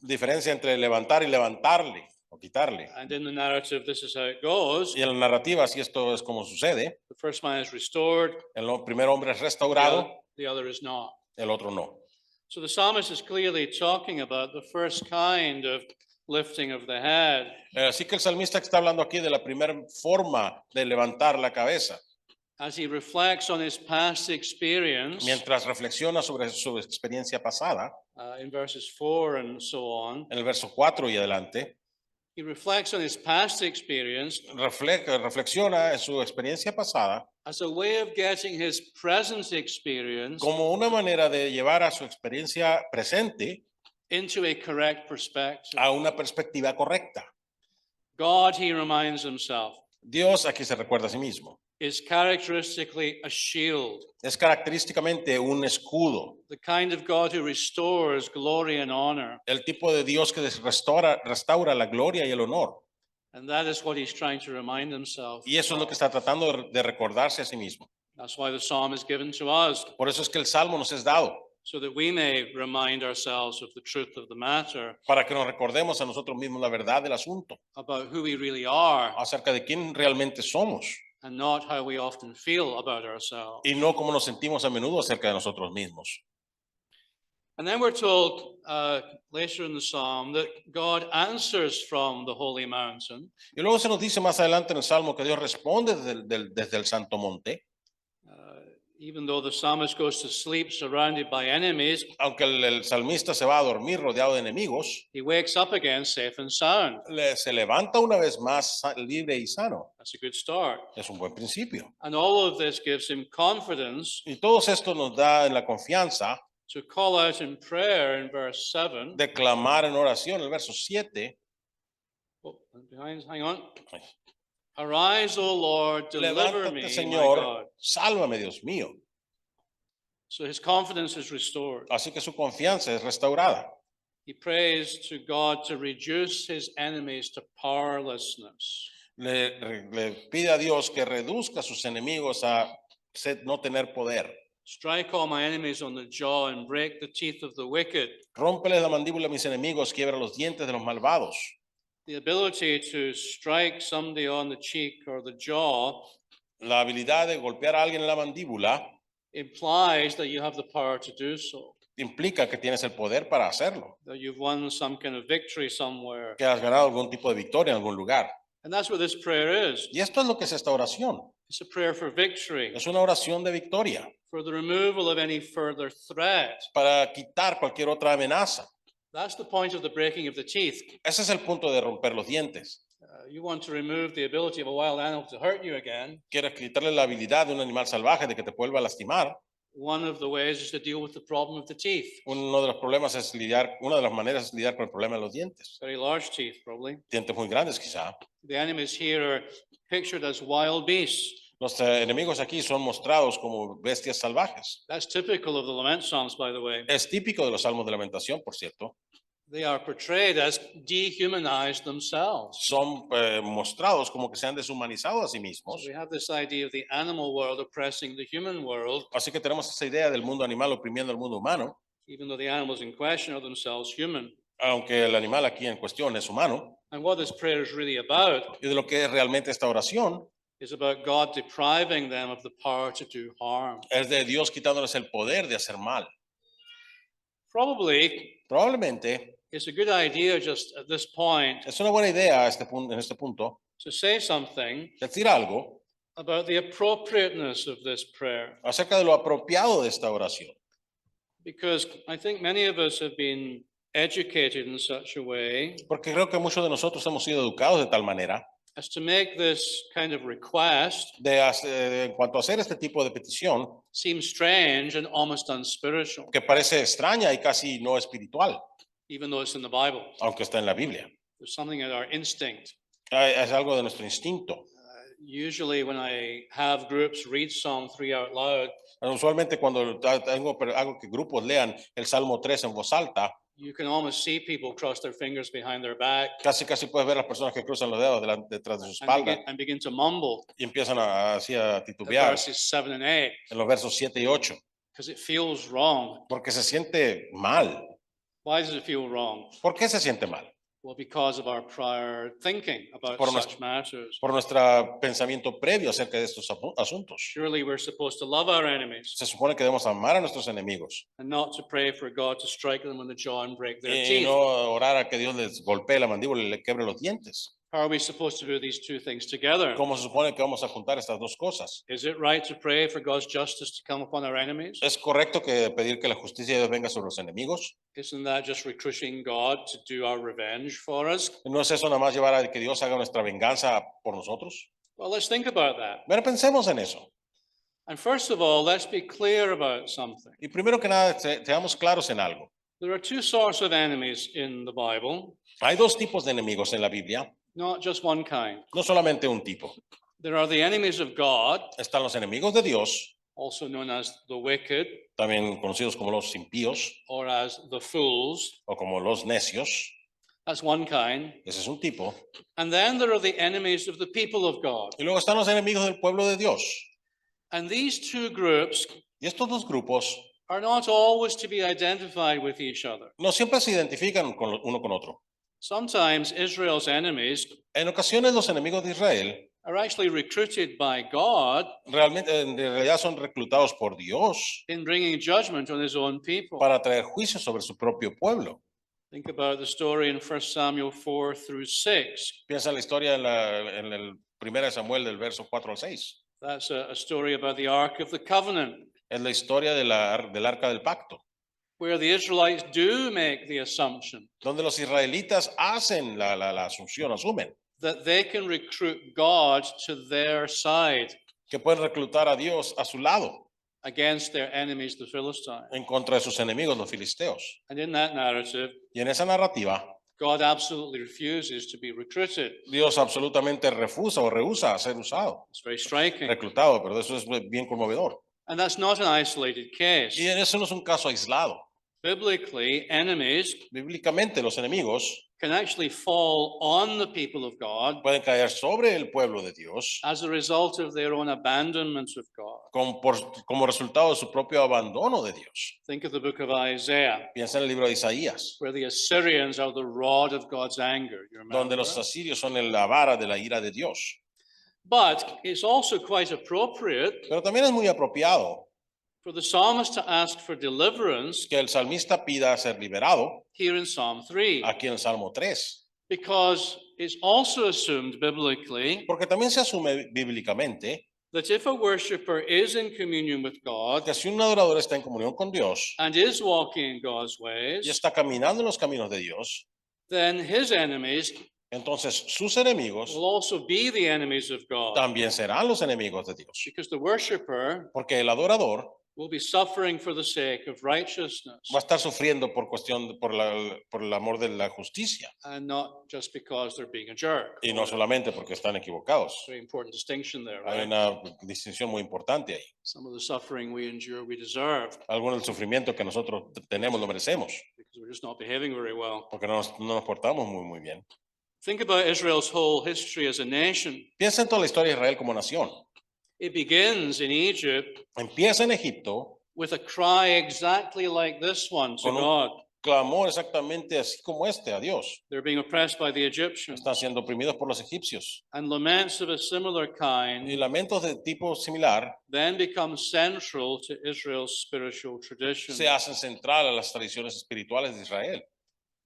diferencia entre levantar y levantarle o quitarle. And in the narrative, this is how it goes. Y en la narrativa, si esto es como sucede, The first man is restored, el primer hombre es the restaurado, other is not. el otro no. So the psalmist is clearly talking about the first kind of lifting of the head. Así que el salmista está hablando aquí de la primera forma de levantar la cabeza. As he reflects on his past experience Mientras reflexiona sobre su experiencia pasada, in verses 4 and so on, en el verso 4 y adelante, he reflects on his past experience reflexiona en su experiencia pasada as a way of getting his present experience como una manera de llevar a su experiencia presente into a correct perspective. a una perspectiva correcta. God, he reminds himself, Dios, aquí se recuerda a sí mismo, is characteristically a shield, es característicamente un escudo, the kind of God who restores glory and honor. el tipo de Dios que restaura la gloria y el honor. And that is what he's trying to remind himself. Y eso es lo que está tratando de recordarse a sí mismo. That's why the psalm is given to us, Por eso es que el Salmo nos es dado, so that we may remind ourselves of the truth of the matter, para que nos recordemos a nosotros mismos la verdad del asunto, about who we really are, acerca de quién realmente somos and not how we often feel about ourselves. y no cómo nos sentimos a menudo acerca de nosotros mismos. And then we're told later in the psalm that God answers from the holy mountain. Y luego se nos dice más adelante en el Salmo que Dios responde desde el Santo Monte, Even though the psalmist goes to sleep surrounded by enemies, aunque el salmista se va a dormir rodeado de enemigos, he wakes up again safe and sound. se levanta una vez más libre y sano. That's a good start. Es un buen principio. And all of this gives him confidence Y todo esto nos da la confianza to call out in prayer in verse 7. de clamar en oración, el verso 7. Oh, hang on. Arise, O Lord, deliver me, Levántate, my Señor, God. sálvame, Dios mío. So his confidence is restored. Así que su confianza es restaurada. He prays to God to reduce his enemies to powerlessness. Le pide a Dios que reduzca a sus enemigos a no tener poder. Strike all my enemies on the jaw and break the teeth of the wicked. Rómpeles la mandíbula a mis enemigos, quiebra los dientes de los malvados. The ability to strike somebody on the cheek or the jaw La habilidad de golpear a alguien en la mandíbula implies that you have the power to do so, implica que tienes el poder para hacerlo, that you've won some kind of victory somewhere. que has ganado algún tipo de victoria en algún lugar. And that's what this prayer is. Y esto es lo que es esta oración. It's a prayer for victory, Es una oración de victoria for the removal of any further threat. para quitar cualquier otra amenaza. That's the point of the breaking of the teeth. Ese es el punto de romper los dientes. You want to remove the ability of a wild animal to hurt you again. Quieres quitarle la habilidad de un animal salvaje de que te vuelva a lastimar. One of the ways is to deal with the problem of the teeth. Uno de los problemas es una de las maneras es lidiar con el problema de los dientes. Very large teeth, probably. Dientes muy grandes quizá. The enemies here are pictured as wild beasts. Los enemigos aquí son mostrados como bestias salvajes. That's typical of the lament psalms, by the way. Es típico de los salmos de lamentación, por cierto. They are portrayed as dehumanized themselves. Son mostrados como que se han deshumanizado a sí mismos. So we have this idea of the animal world oppressing the human world, Así que tenemos esa idea del mundo animal oprimiendo al mundo humano, even though the animals in question are themselves human. aunque el animal aquí en cuestión es humano. And what this prayer is really about Y de lo que es realmente esta oración is about God depriving them of the power to do harm. es de Dios quitándoles el poder de hacer mal. Probably Probablemente it's a good idea just at this point es una buena idea en este punto to say something decir algo about the appropriateness of this prayer, acerca de lo apropiado de esta oración. because I think many of us have been educated in such a way porque creo que muchos de nosotros hemos sido educados de tal manera as to make this kind of request en cuanto a hacer este tipo de petición seem strange and almost unspiritual, que parece extraña y casi no espiritual, even though it's in the Bible. aunque está en la Biblia. There's something in our instinct. Es algo de nuestro instinto. Usually when I have groups read Psalm 3 out loud, Usualmente cuando hago que grupos lean el Salmo 3 en voz alta, you can almost see people cross their fingers behind their back casi puedes ver las personas que cruzan los dedos detrás de su espalda and begin to mumble y empiezan así a at titubear verses 7 and 8 en los versos 7 y 8, because it feels wrong. porque se siente mal. Why does it feel wrong? ¿Por qué se siente mal? Well, because of our prior thinking about Por such matters. Por nuestro pensamiento previo acerca de estos asuntos. Surely we're supposed to love our enemies Se supone que debemos amar a nuestros enemigos and not to pray for God to strike them on the jaw and break their y teeth. no orar a que Dios les golpee la mandíbula y le quebre los dientes. How are we supposed to do these two things together? ¿Cómo se supone que vamos a juntar estas dos cosas? Is it right to pray for God's justice to come upon our enemies? ¿Es correcto que pedir que la justicia de Dios venga sobre los enemigos? Isn't that just recruiting God to do our revenge for us? ¿No es eso nada más llevar a que Dios haga nuestra venganza por nosotros? Well, let's think about that. Bueno, pensemos en eso. And first of all, let's be clear about something. Y primero que nada, seamos claros en algo. There are two sorts of enemies in the Bible, Hay dos tipos de enemigos en la Biblia, not just one kind. no solamente un tipo. There are the enemies of God, Están los enemigos de Dios, also known as the wicked también conocidos como los impíos or as the fools. o como los necios. That's one kind. Ese es un tipo. And then there are the enemies of the people of God. Y luego están los enemigos del pueblo de Dios. And these two groups Y estos dos grupos are not always to be identified with each other. no siempre se identifican uno con otro. Sometimes Israel's enemies En ocasiones los enemigos de Israel are actually recruited by God realmente en realidad son reclutados por Dios in bringing judgment on his own people. para traer juicio sobre su propio pueblo. Think about the story in 1 Samuel 4 through 6. Piensa en la historia en el 1 Samuel del verso 4 al 6. That's a story about the Ark of the Covenant, Es la historia del arca del pacto, where the Israelites do make the assumption donde los israelitas hacen la asunción, asumen that they can recruit God to their side que pueden reclutar a Dios a su lado against their enemies, the Philistines. en contra de sus enemigos, los filisteos. And in that narrative, Y en esa narrativa, God absolutely refuses to be recruited. Dios absolutamente refusa o rehúsa a ser usado, It's very striking. reclutado, pero eso es bien conmovedor. And that's not an isolated case. Y eso no es un caso aislado. Biblically, enemies Bíblicamente, los enemigos can actually fall on the people of God pueden caer sobre el pueblo de Dios as a result of their own abandonment of God. como resultado de su propio abandono de Dios. Think of the book of Isaiah, Piensa en el libro de Isaías, where the Assyrians are the rod of God's anger. You remember? donde los asirios son la vara de la ira de Dios. But it's also quite appropriate Pero también es muy apropiado for the psalmist to ask for deliverance que el salmista pida ser liberado here in Psalm 3, aquí en el Salmo 3, because it's also assumed biblically porque también se asume bíblicamente that if a worshiper is in communion with God que si un adorador está en comunión con Dios and is walking in God's y ways, está caminando en los caminos de Dios, then his enemies entonces sus enemigos will also be the enemies of God, también serán los enemigos de Dios, because the worshiper porque el adorador will be suffering for the sake of righteousness va a estar sufriendo por por el amor de la justicia and not just because they're being a jerk. y no solamente porque están equivocados. Very important distinction there, Hay right? una distinción muy importante ahí. Some of the suffering we endure, we deserve Algo del sufrimiento que nosotros tenemos lo merecemos because we're just not behaving very well. porque no nos portamos muy bien. Think about Israel's whole history as a nation. Piensa en toda la historia de Israel como nación. It begins in Egypt Empieza en Egipto with a cry exactly like this one to Con un- God. clamor exactamente así como este a Dios. They're being oppressed by the Egyptians, Están siendo oprimidos por los egipcios. and laments of a similar Y kind lamentos de tipo similar then become central to Israel's spiritual tradition. se hacen central a las tradiciones espirituales de Israel.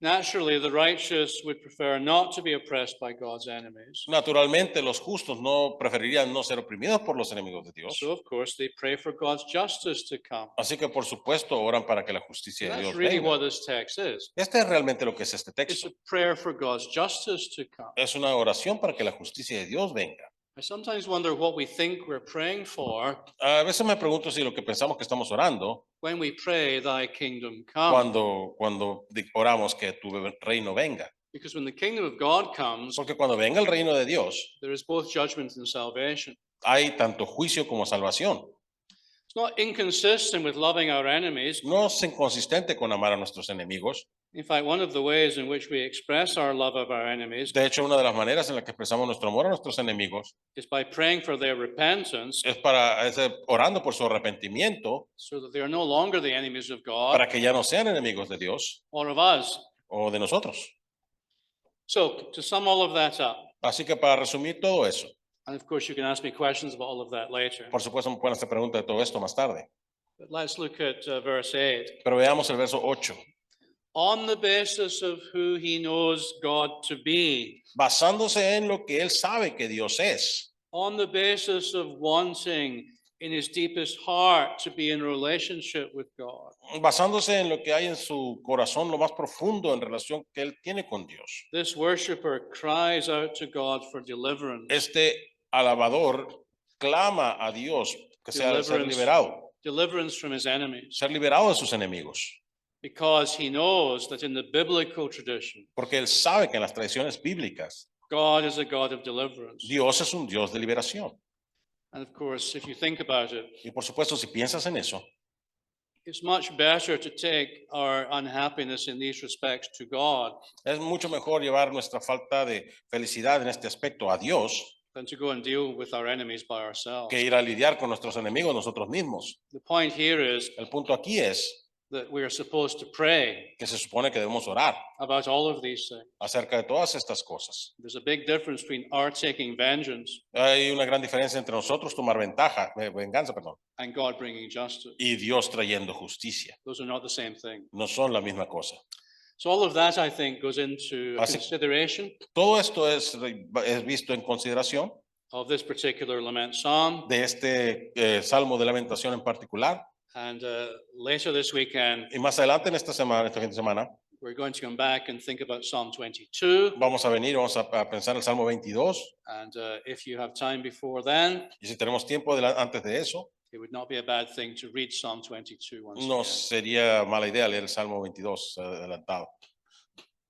Naturally, the righteous would prefer not to be oppressed by God's enemies. Naturalmente, los justos no preferirían no ser oprimidos por los enemigos de Dios. So, of course, they pray for God's justice to come. Así que, por supuesto, oran para que la justicia And de that's Dios really venga. what this text is. Este es realmente lo que es este It's texto. a prayer for God's justice to come. Es una oración para que la justicia de Dios venga. I sometimes wonder what we think we're praying for A veces me pregunto si lo que pensamos que estamos orando when we pray, Thy kingdom come. cuando oramos que tu reino venga. Because when the kingdom of God comes, Porque cuando venga el reino de Dios, there is both judgment and salvation. hay tanto juicio como salvación. It's not inconsistent with loving our enemies. No es inconsistente con amar a nuestros enemigos. In fact, one of the ways in which we express our love of our enemies De hecho, una de las maneras en las que expresamos nuestro amor a nuestros enemigos is by praying for their repentance es orando por su arrepentimiento so that they are no longer the enemies of God para que ya no sean enemigos de Dios or of us. o de nosotros. So, to sum all of that up, Así que para resumir todo eso, and of course you can ask me questions about all of that later, por supuesto me pueden hacer preguntas de todo esto más tarde, but let's look at verse 8. pero veamos el verso 8. On the basis of who he knows God to be, Basándose en lo que él sabe que Dios es, on the basis of wanting in his deepest heart to be in relationship with God. basándose en lo que hay en su corazón, lo más profundo en relación que él tiene con Dios. This worshiper cries out to God for deliverance, Este alabador clama a Dios que sea de ser liberado, deliverance from his enemies, ser liberado de sus enemigos, because he knows that in the biblical tradition, porque él sabe que en las tradiciones bíblicas God is a God of deliverance. Dios es un Dios de liberación. And of course, if you think about it, Y por supuesto, si piensas en eso, it's much better to take our unhappiness in these respects to God es mucho mejor llevar nuestra falta de felicidad en este aspecto a Dios than to go and deal with our enemies by ourselves. que ir a lidiar con nuestros enemigos nosotros mismos. The point here is El punto aquí es that we are supposed to pray que se supone que debemos orar about all of these things. acerca de todas estas cosas. There's a big difference between our taking vengeance Hay una gran diferencia entre nosotros tomar venganza, and God bringing justice. y Dios trayendo justicia. Those are not the same thing. No son la misma cosa. So all of that, I think, goes into a Así- consideration Todo esto es visto en consideración of this particular lament psalm. de este Salmo de Lamentación en particular. And later this weekend, Y más adelante en esta semana, este fin de semana, we're going to come back and think about Psalm 22. vamos a venir, vamos a pensar el Salmo 22. And if you have time before then, Y si tenemos tiempo antes de eso, it would not be a bad thing to read Psalm 22 once no again. sería mala idea leer el Salmo 22 adelantado.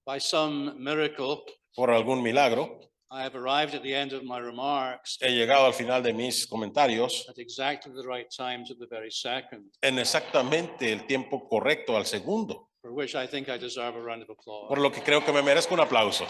By some miracle, Por algún milagro, I have arrived at the end of my remarks he llegado al final de mis comentarios at exactly the right time to the very second, en exactamente el tiempo correcto al segundo, for which I think I deserve a round of applause. por lo que creo que me merezco un aplauso.